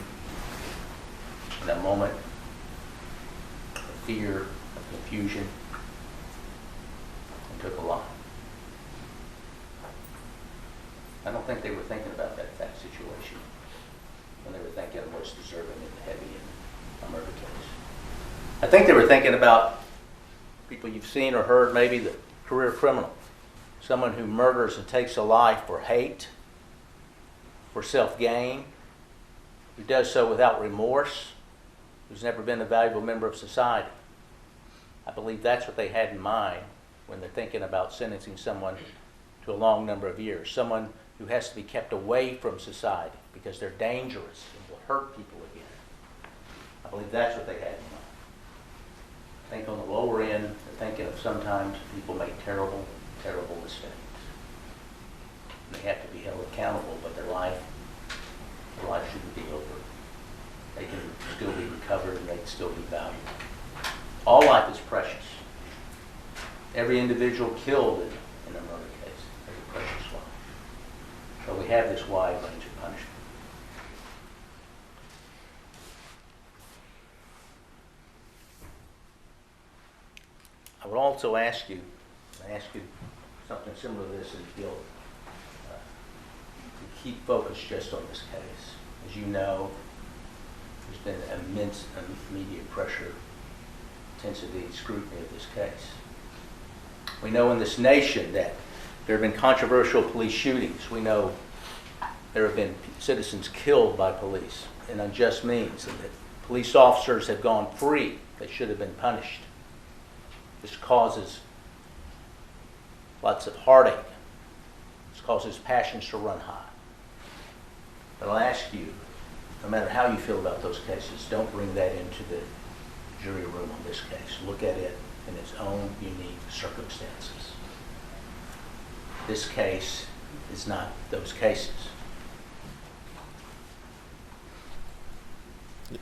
in a moment of fear, of confusion, and took a life. I don't think they were thinking about that situation when they were thinking of what's deserving and heavy in a murder case. I think they were thinking about people you've seen or heard, maybe the career criminal, someone who murders and takes a life for hate, for self-gain, who does so without remorse, who's never been a valuable member of society. I believe that's what they had in mind when they're thinking about sentencing someone to a long number of years, someone who has to be kept away from society because they're dangerous and will hurt people again. I believe that's what they had in mind. I think on the lower end, they're thinking of sometimes people make terrible, terrible mistakes. And they have to be held accountable, but their life shouldn't be over. They can still be recovered and they can still be valued. All life is precious. Every individual killed in a murder case is a precious life. So we have this wide range of punishment. I would also ask you something similar to this in guilt, to keep focused just on this case. As you know, there's been immense media pressure, intensity, scrutiny of this case. We know in this nation that there have been controversial police shootings. We know there have been citizens killed by police in unjust means, and that Police officers have gone free. They should have been punished. This causes lots of heartache. This causes passions to run high. But I'll ask you, no matter how you feel about those cases, don't bring that into the jury room on this case. Look at it in its own unique circumstances. This case is not those cases.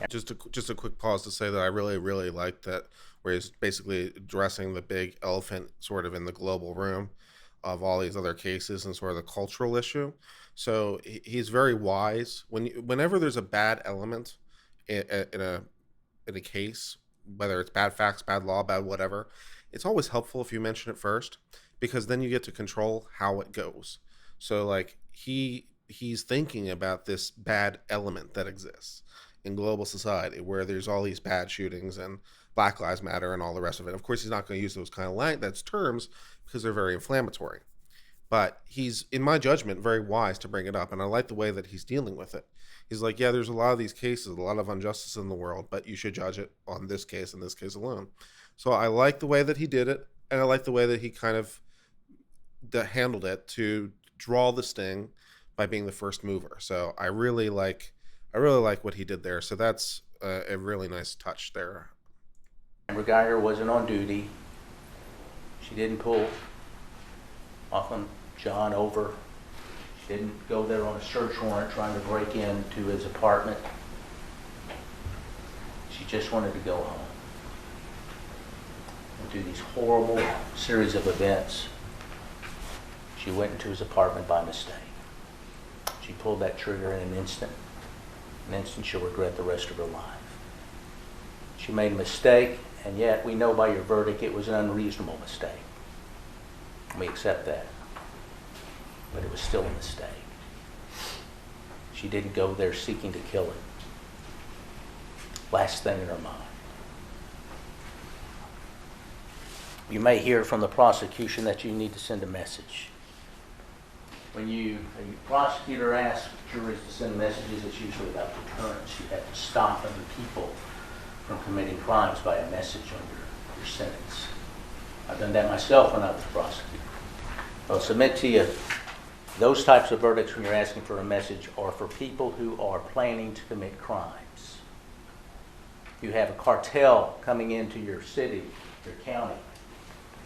Just a quick pause to say that I really like that, where he's basically addressing the big elephant sort of in the global room of all these other cases and sort of the cultural issue. So he's very wise. Whenever there's a bad element in a case, whether it's bad facts, bad law, bad whatever, it's always helpful if you mention it first, because then you get to control how it goes. So like he's thinking about this bad element that exists in global society, where there's all these bad shootings and Black Lives Matter and all the rest of it. Of course, he's not going to use those kind of that's terms, because they're very inflammatory. But he's, in my judgment, very wise to bring it up, and I like the way that he's dealing with it. He's like, yeah, there's a lot of these cases, a lot of injustice in the world, but you should judge it on this case and this case alone. So I like the way that he did it, and I like the way that he kind of handled it to draw the sting by being the first mover. So I really like what he did there. So that's a really nice touch there. Amber Guyger wasn't on duty. She didn't pull often John over. She didn't go there on a search warrant trying to break into his apartment. She just wanted to go home and do these horrible series of events. She went into his apartment by mistake. She pulled that trigger in an instant she'll regret the rest of her life. She made a mistake, and yet we know by your verdict it was an unreasonable mistake. We accept that. But it was still a mistake. She didn't go there seeking to kill him. Last thing in her mind. You may hear from the prosecution that you need to send a message. When a prosecutor asks juries to send messages, it's usually about deterrence. You have to stop other people from committing crimes by a message on your sentence. I've done that myself when I was a prosecutor. I'll submit to you, those types of verdicts when you're asking for a message are for people who are planning to commit crimes. You have a cartel coming into your city, your county,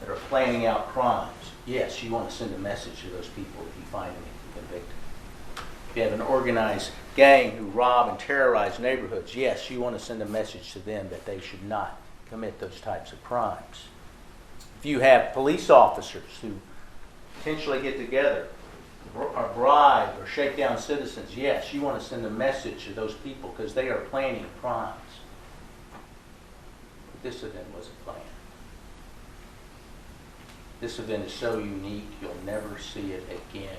that are planning out crimes. Yes, you want to send a message to those people if you find them and convict them. If you have an organized gang who rob and terrorize neighborhoods, yes, you want to send a message to them that they should not commit those types of crimes. If you have police officers who potentially get together or bribe or shake down citizens, yes, you want to send a message to those people because they are planning crimes. But this event wasn't planned. This event is so unique, you'll never see it again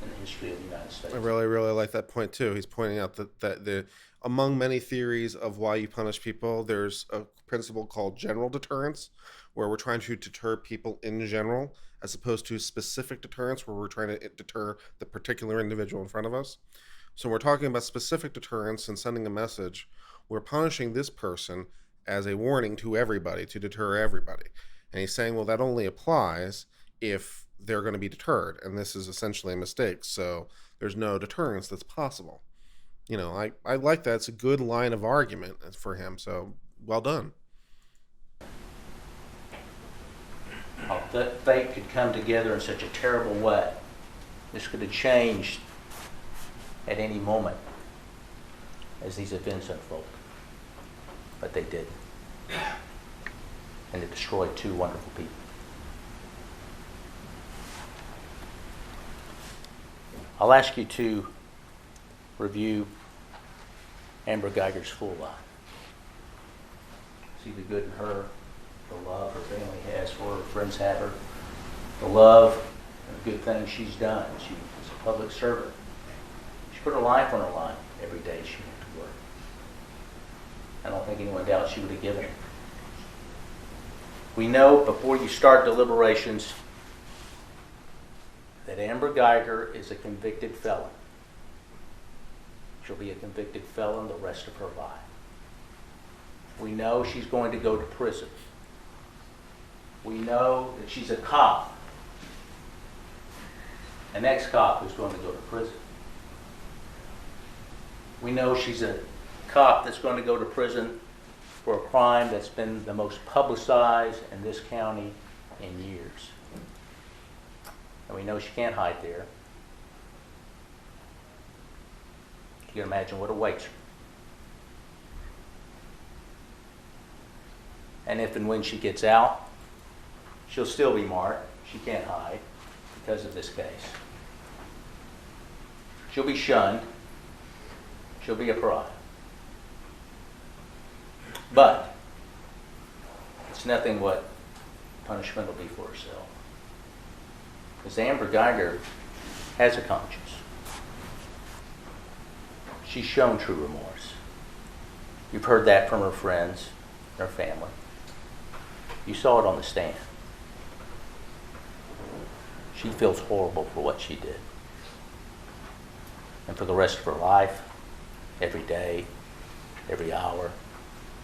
in the history of the United States. I really like that point too. He's pointing out that among many theories of why you punish people, there's a principle called general deterrence, where we're trying to deter people in general, as opposed to specific deterrence, where we're trying to deter the particular individual in front of us. So we're talking about specific deterrence and sending a message. We're punishing this person as a warning to everybody, to deter everybody. And he's saying, well, that only applies if they're going to be deterred, and this is essentially a mistake, so there's no deterrence that's possible. You know, I like that. It's a good line of argument for him, so well done. That fate could come together in such a terrible way. This could have changed at any moment as these events unfolded. But they didn't. And it destroyed two wonderful people. I'll ask you to review Amber Guyger's full life. See the good in her, the love her family has for her, friends have her, the love and the good things she's done. She was a public servant. She put her life on her line every day she went to work. I don't think anyone doubts she would have given it. We know before you start deliberations that Amber Guyger is a convicted felon. She'll be a convicted felon the rest of her life. We know she's going to go to prison. We know that she's a cop, an ex-cop who's going to go to prison. We know she's a cop that's going to go to prison for a crime that's been the most publicized in this county in years. And we know she can't hide there. You can imagine what awaits her. And if and when she gets out, she'll still be marked. She can't hide because of this case. She'll be shunned. She'll be a pariah. But it's nothing what punishment will be for herself. Because Amber Guyger has a conscience. She's shown true remorse. You've heard that from her friends, her family. You saw it on the stand. She feels horrible for what she did. And for the rest of her life, every day, every hour,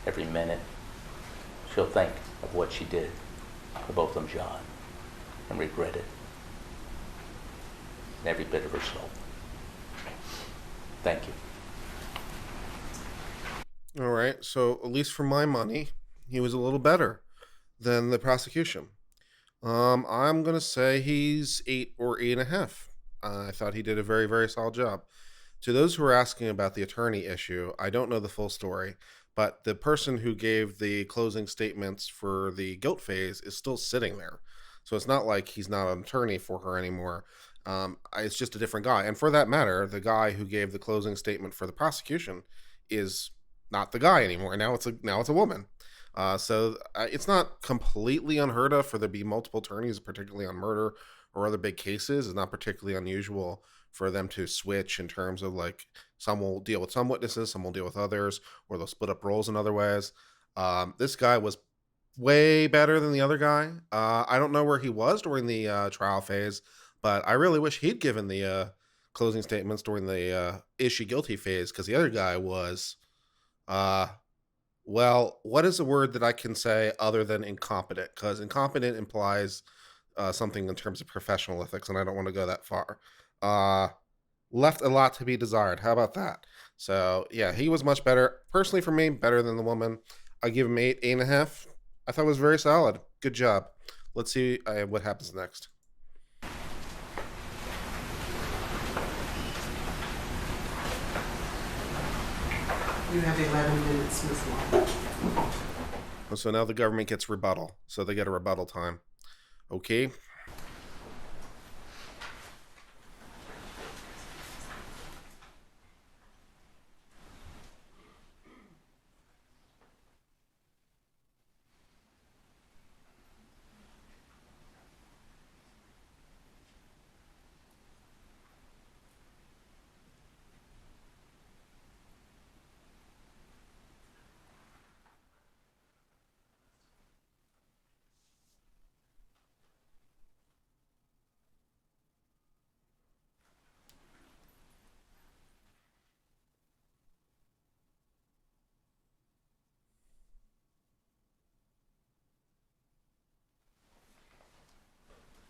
every minute, she'll think of what she did to both of them, John, and regret it in every bit of her soul. Thank you. All right, so at least for my money, he was a little better than the prosecution. I'm gonna say he's 8 or 8.5. I thought he did a very, very solid job. To those who are asking about the attorney issue, I don't know the full story, but the person who gave the closing statements for the guilt phase is still sitting there. So it's not like he's not an attorney for her anymore. It's just a different guy. And for that matter, the guy who gave the closing statement for the prosecution is not the guy anymore. Now it's a woman. So it's not completely unheard of for there to be multiple attorneys, particularly on murder or other big cases. It's not particularly unusual for them to switch in terms of like some will deal with some witnesses, some will deal with others, or they'll split up roles in other ways. This guy was way better than the other guy. I don't know where he was during the trial phase, but I really wish he'd given the closing statements during the is she guilty phase, because the other guy was well, what is a word that I can say other than incompetent? Because incompetent implies something in terms of professional ethics, and I don't want to go that far. Left a lot to be desired. How about that? So, yeah, he was much better. Personally, for me, better than the woman. I give him 8, 8.5. I thought it was very solid. Good job. Let's see what happens next. You have 11 minutes, Ms. Long. So now the government gets rebuttal. So they get a rebuttal time. Okay.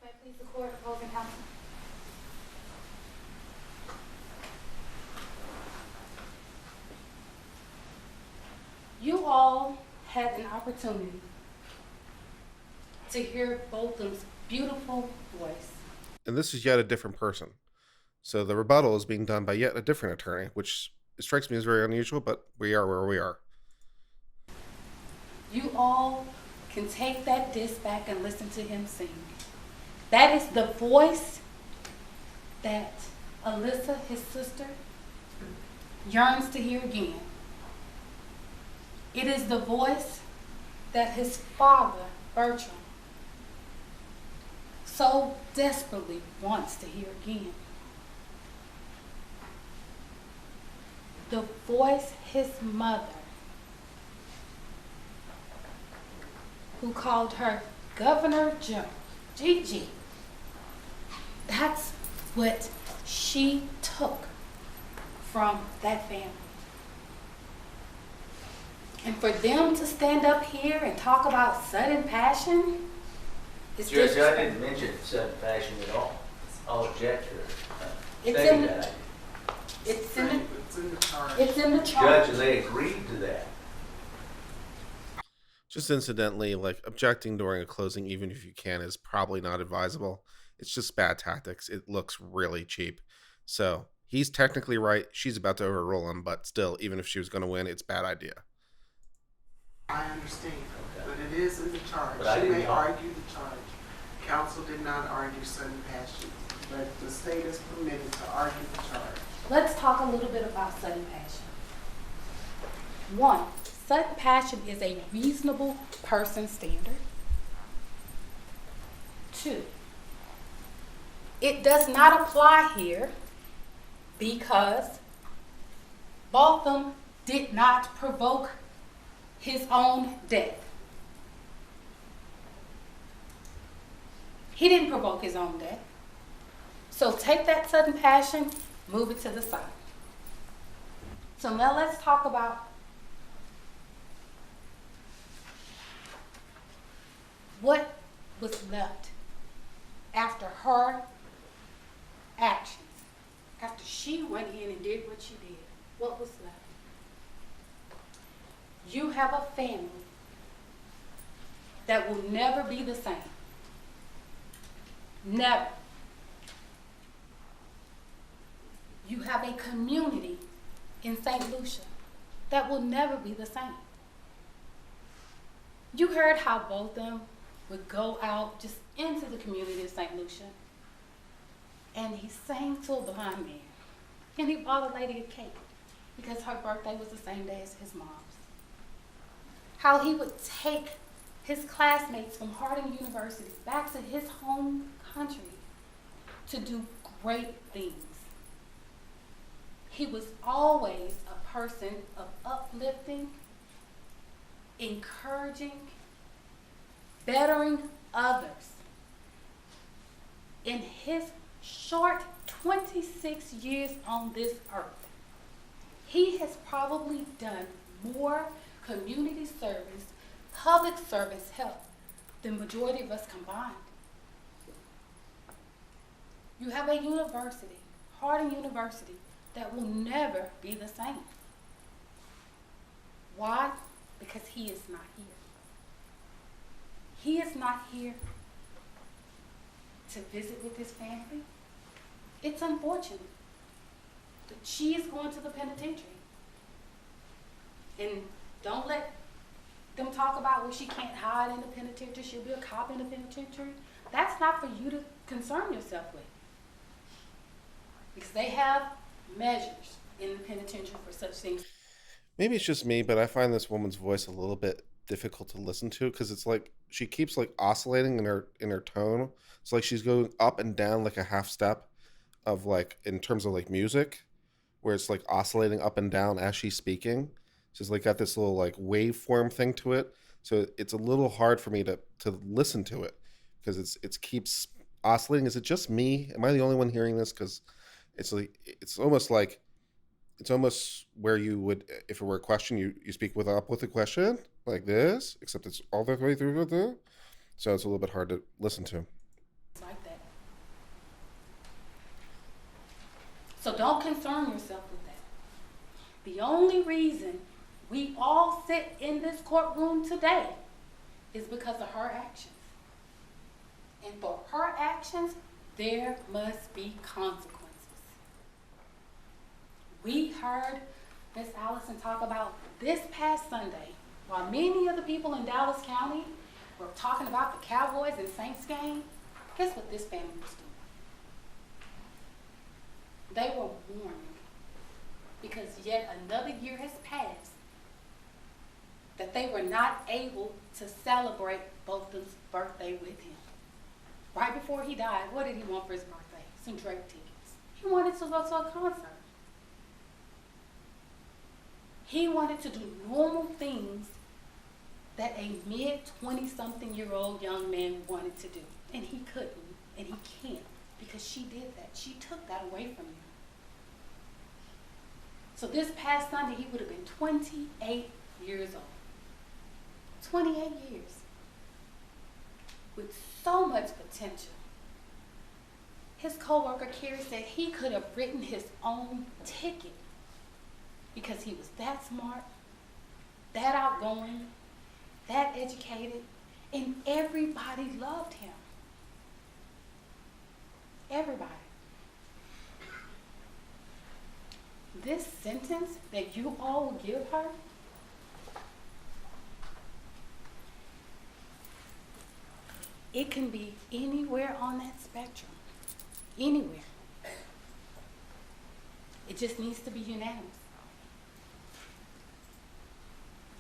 May I please the court, opposing counsel? You all had an opportunity to hear Botham's beautiful voice. And this is yet a different person. So the rebuttal is being done by yet a different attorney, which strikes me as very unusual, but we are where we are. You all can take that disc back and listen to him sing. That is the voice that Alyssa, his sister, yearns to hear again. It is the voice that his father, Bertram, so desperately wants to hear again. The voice his mother, who called her Governor General, Gigi. That's what she took from that family. And for them to stand up here and talk about sudden passion is Judge, I disrespectful. didn't mention sudden passion at all. I'll object to It's stating in, that. It's in the charge. it's in the Judge, charge. and they agreed to that. Just incidentally, like objecting during a closing, even if you can, is probably not advisable. It's just bad tactics. It looks really cheap. So he's technically right. She's about to overrule him, but still, even if she was going to win, it's a bad idea. I understand, Okay. but it is in the charge. But I She didn't may know. argue the charge. Counsel did not argue sudden passion, but the state is permitted to argue the charge. Let's talk a little bit about sudden passion. One, sudden passion is a reasonable person standard. Two, it does not apply here because Botham did not provoke his own death. He didn't provoke his own death. So take that sudden passion, move it to the side. So now let's talk about what was left after her actions. After she went in and did what she did, what was left? You have a family that will never be the same. Never. You have a community in St. Lucia that will never be the same. You heard how both of them would go out just into the community of St. Lucia, and he sang to a blind man, and he bought a lady a cake because her birthday was the same day as his mom's. How he would take his classmates from Harding University back to his home country to do great things. He was always a person of uplifting, encouraging, bettering others. In his short 26 years on this earth, he has probably done more community service, public service help than majority of us combined. You have a university, Harding University, that will never be the same. Why? Because he is not here. He is not here to visit with his family. It's unfortunate that she is going to the penitentiary. And don't let them talk about, well, she can't hide in the penitentiary, she'll be a cop in the penitentiary. That's not for you to concern yourself with. Because they have measures in the penitentiary for such things. Maybe it's just me, but I find this woman's voice a little bit difficult to listen to because it's like she keeps like oscillating in her tone. It's like she's going up and down like a half step of like in terms of like music, where it's like oscillating up and down as she's speaking. She's like got this little like waveform thing to it, so it's a little hard for me to listen to it because it's keeps oscillating. Is it just me? Am I the only one hearing this? Because it's almost where you would, if it were a question, you speak with a question like this, except it's all the way through there. So it's a little bit hard to listen to. It's like that. So don't concern yourself with that. The only reason we all sit in this courtroom today is because of her actions. And for her actions, there must be consequences. We heard Miss Allison talk about this past Sunday, while many of the people in Dallas County were talking about the Cowboys and Saints game. Guess what this family was doing? They were mourning because yet another year has passed that they were not able to celebrate Botham's birthday with him. Right before he died, what did he want for his birthday? Some Drake tickets. He wanted to go to a concert. He wanted to do normal things that a mid-20-something-year-old young man wanted to do. And he couldn't, and he can't, because she did that. She took that away from him. So this past Sunday, he would have been 28 years old. 28 years. With so much potential. His coworker Carrie said he could have written his own ticket because he was that smart, that outgoing, that educated, and everybody loved him. Everybody. This sentence that you all will give her, it can be anywhere on that spectrum. Anywhere. It just needs to be unanimous.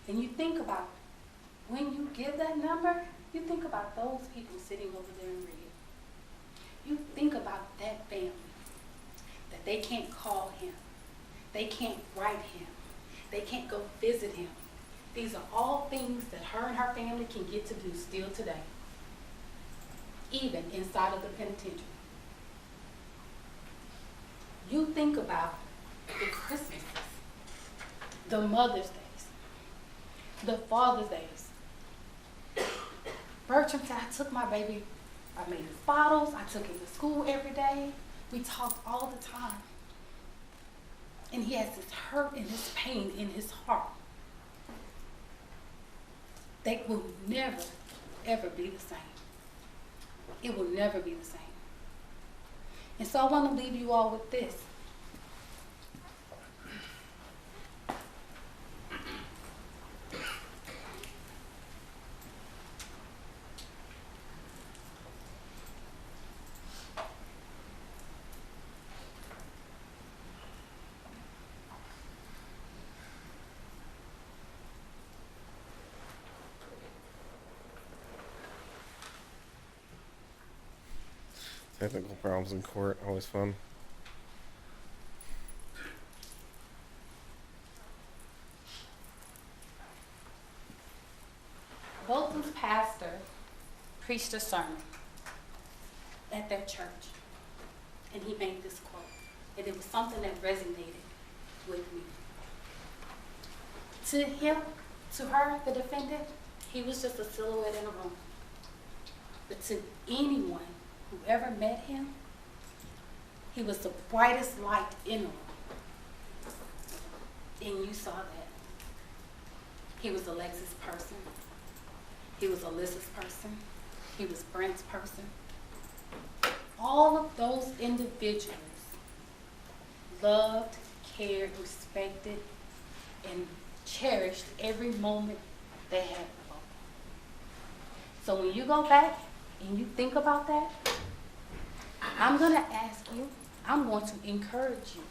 And you think about, when you give that number, you think about those people sitting over there in red. You think about that family, that they can't call him, they can't write him, they can't go visit him. These are all things that her and her family can get to do still today, even inside of the penitentiary. You think about the Christmases, the Mother's Days, the Father's Days. Bertram said, I took my baby, I made his bottles, I took him to school every day. We talked all the time. And he has this hurt and this pain in his heart that will never, ever be the same. It will never be the same. And so I want to leave you all with this. Technical problems in court, always fun. Bolton's pastor preached a sermon at their church, and he made this quote, and it was something that resonated with me. To him, to her, the defendant, he was just a silhouette in a room. But to anyone who ever met him, he was the brightest light in the room. And you saw that. He was Alexis' person. He was Alyssa's person. He was Brent's person. All of those individuals loved, cared, respected, and cherished every moment they had with both. So when you go back and you think about that, I'm going to ask you, I'm going to encourage you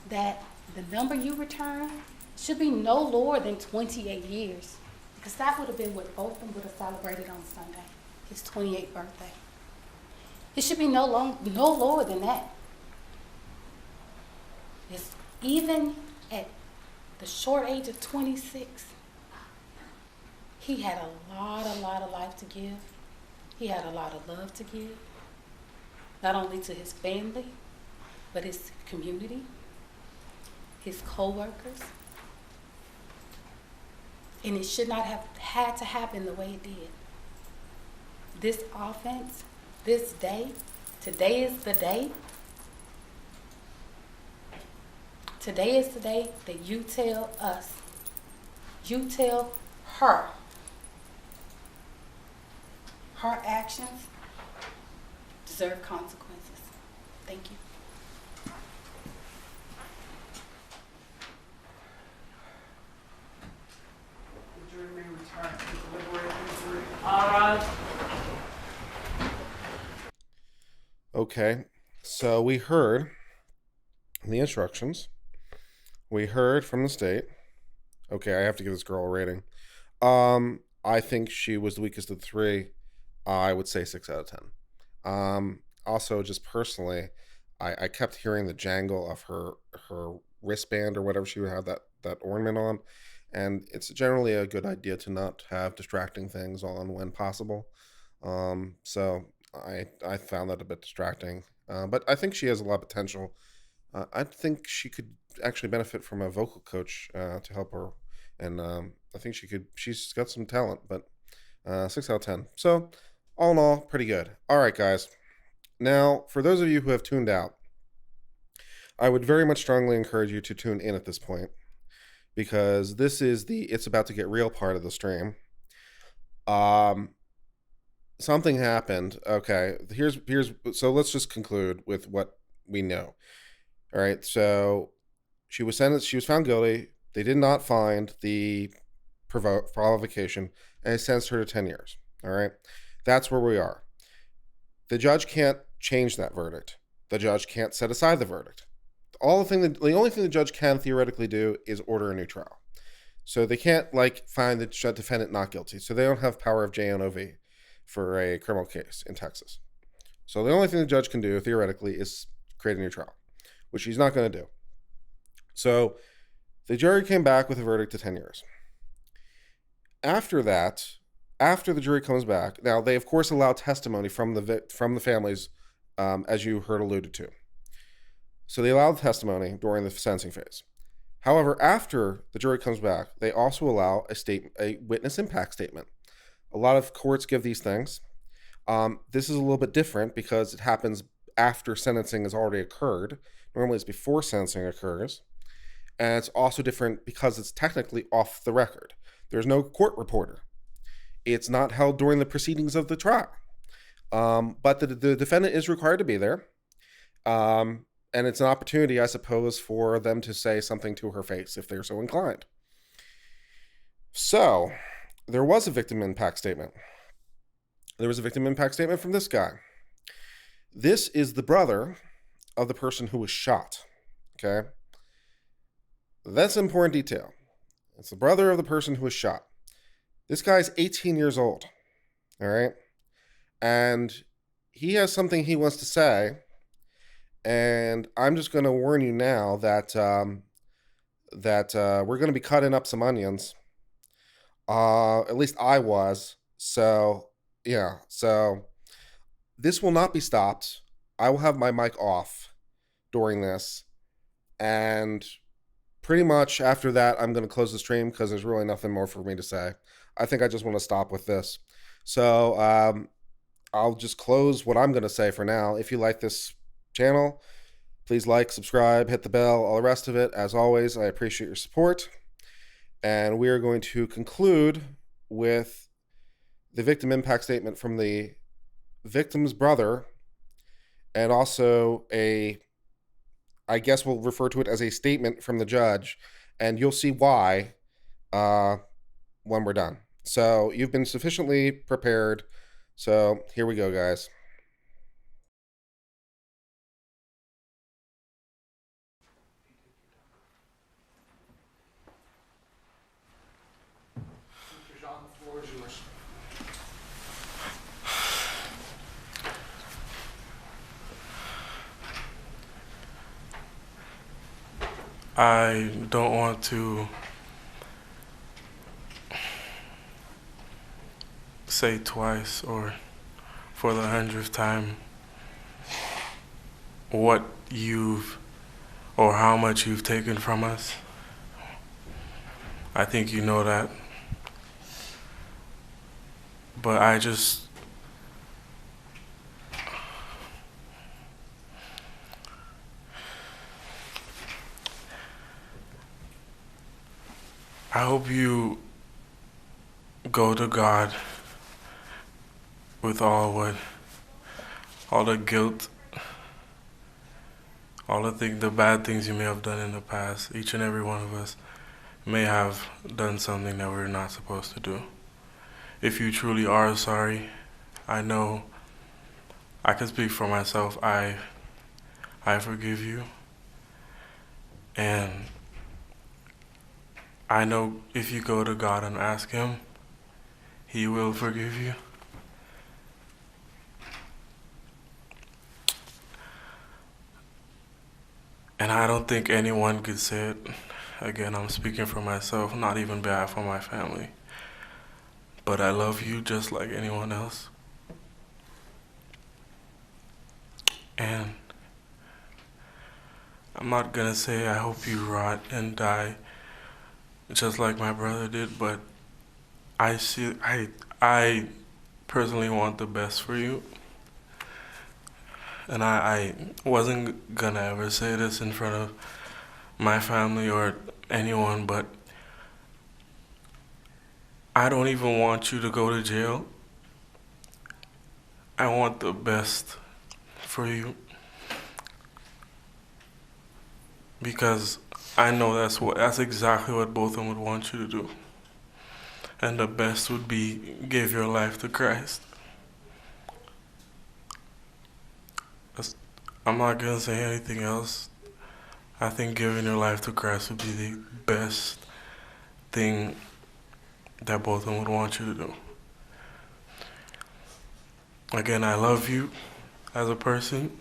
that the number you return should be no lower than 28 years, because that would have been what both of them would have celebrated on Sunday, his 28th birthday. It should be no lower than that. It's even at the short age of 26, he had a lot of life to give. He had a lot of love to give, not only to his family, but his community, his co-workers. And it should not have had to happen the way it did. This offense, this day, today is the day. Today is the day that you tell us, you tell her actions deserve consequences. Thank you. The jury may retire to deliberate the jury. All right. Okay, so we heard the instructions. We heard from the state. Okay, I have to give this girl a rating. I think she was the weakest of the three. I would say 6 out of 10. Also, just personally, I kept hearing the jangle of her wristband or whatever she would have that ornament on, and it's generally a good idea to not have distracting things on when possible. So I found that a bit distracting, but I think she has a lot of potential I think she could actually benefit from a vocal coach to help her, and I think she could. She's got some talent, but 6 out of 10. So all in all, pretty good. All right, guys. Now, for those of you who have tuned out, I would very much strongly encourage you to tune in at this point because this is the it's about to get real part of the stream. Um, Something happened. Okay, here's so let's just conclude with what we know. All right, so she was sentenced. She was found guilty. They did not find the provocation, and they sentenced her to 10 years. All right, that's where we are. The judge can't change that verdict. The judge can't set aside the verdict. The only thing the judge can theoretically do is order a new trial. So they can't like find the defendant not guilty. So they don't have power of JNOV for a criminal case in Texas. So the only thing the judge can do theoretically is create a new trial, which he's not going to do. So the jury came back with a verdict of 10 years. After that, after the jury comes back, now they of course allow testimony from the families, as you heard alluded to. So they allowed testimony during the sentencing phase. However, after the jury comes back, they also allow a witness impact statement. A lot of courts give these things. This is a little bit different because it happens after sentencing has already occurred. Normally it's before sentencing occurs. And it's also different because it's technically off the record. There's no court reporter. It's not held during the proceedings of the trial. But the defendant is required to be there. And it's an opportunity, I suppose, for them to say something to her face if they're so inclined. So, there was a victim impact statement. There was a victim impact statement from this guy. This is the brother of the person who was shot. Okay? That's an important detail. It's the brother of the person who was shot. This guy's 18 years old. All right? And he has something he wants to say. And I'm just going to warn you now that we're going to be cutting up some onions. At least I was. So, yeah. So, this will not be stopped. I will have my mic off during this. And pretty much after that, I'm going to close the stream because there's really nothing more for me to say. I think I just want to stop with this. So, I'll just close what I'm going to say for now. If you like this channel, please like, subscribe, hit the bell, all the rest of it. As always, I appreciate your support. And we are going to conclude with the victim impact statement from the victim's brother, and also I guess we'll refer to it as a statement from the judge, and you'll see why when we're done. So you've been sufficiently prepared. So here we go, guys. I don't want to say twice or for the 100th time what you've or how much you've taken from us. I think you know that. But I hope you go to God with all the guilt, all the bad things you may have done in the past. Each and every one of us may have done something that we're not supposed to do. If you truly are sorry, I know I can speak for myself. I forgive you. And I know if you go to God and ask Him, He will forgive you. And I don't think anyone could say it. Again, I'm speaking for myself, not even bad for my family. But I love you just like anyone else. And I'm not gonna say I hope you rot and die just like my brother did, but I personally want the best for you. And I wasn't gonna ever say this in front of my family or anyone, but I don't even want you to go to jail. I want the best for you. Because I know that's exactly what both of them would want you to do. And the best would be give your life to Christ. I'm not gonna say anything else. I think giving your life to Christ would be the best thing that both of them would want you to do. Again, I love you as a person.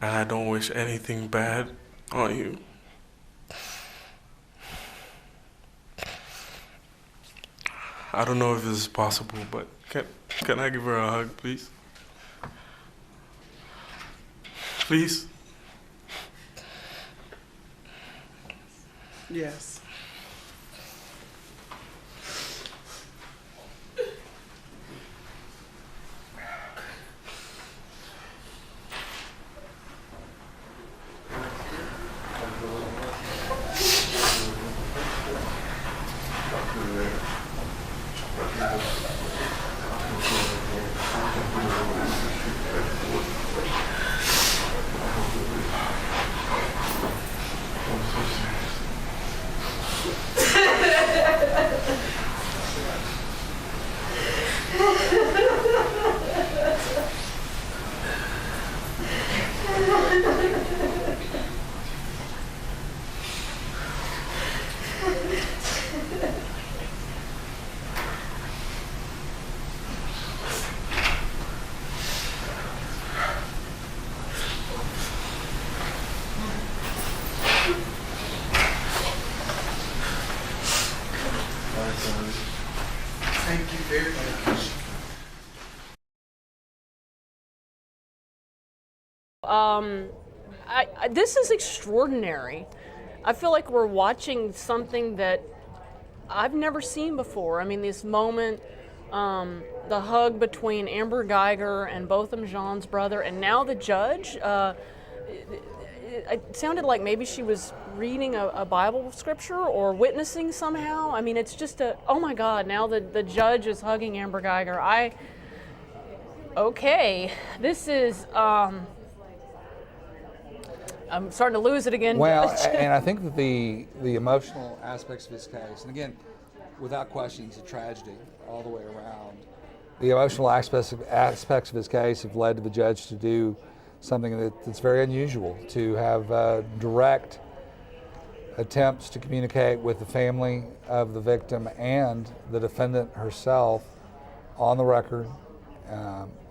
And I don't wish anything bad on you. I don't know if this is possible, but can I give her a hug, please? Please? Yes. Thank you very much. This is extraordinary. I feel like we're watching something that I've never seen before. I mean, this moment, the hug between Amber Guyger and Botham Jean's brother, and now the judge. It sounded like maybe she was reading a Bible scripture or witnessing somehow. I mean, it's just oh my God, now the judge is hugging Amber Guyger. Okay, this is, I'm starting to lose it again. Well, and I think that the emotional aspects of his case, and again, without question, it's a tragedy all the way around. The emotional aspects of his case have led to the judge to do something that's very unusual, to have direct attempts to communicate with the family of the victim and the defendant herself on the record.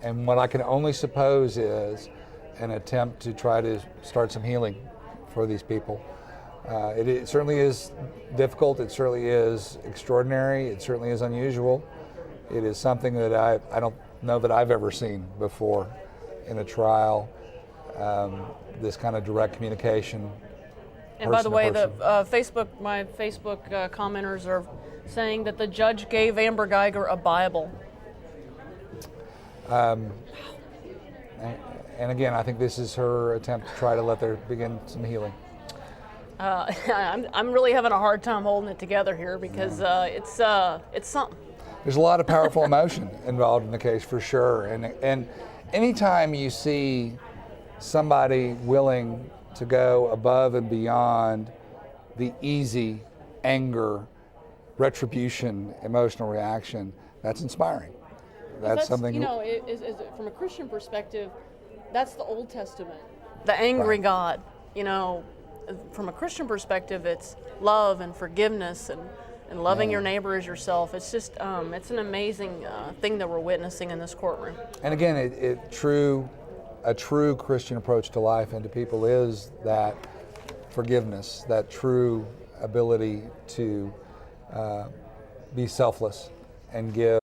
And what I can only suppose is an attempt to try to start some healing for these people. It certainly is difficult, it certainly is extraordinary, it certainly is unusual. It is something that I don't know that I've ever seen before in a trial, this kind of direct communication. And by the way, person to person. my Facebook commenters are saying that the judge gave Amber Guyger a Bible. And again, I think this is her attempt to try to let there begin some healing. I'm really having a hard time holding it together here because it's something. There's a lot of powerful emotion involved in the case for sure, and anytime you see somebody willing to go above and beyond the easy anger, retribution, emotional reaction, that's inspiring. That's something, you know, from a Christian perspective, that's the Old Testament. The angry Right. God, you know, from a Christian perspective, it's love and forgiveness and loving your neighbor as yourself. It's just, it's an amazing thing that we're witnessing in this courtroom. and again, a true Christian approach to life and to people is that forgiveness, that true ability to be selfless and give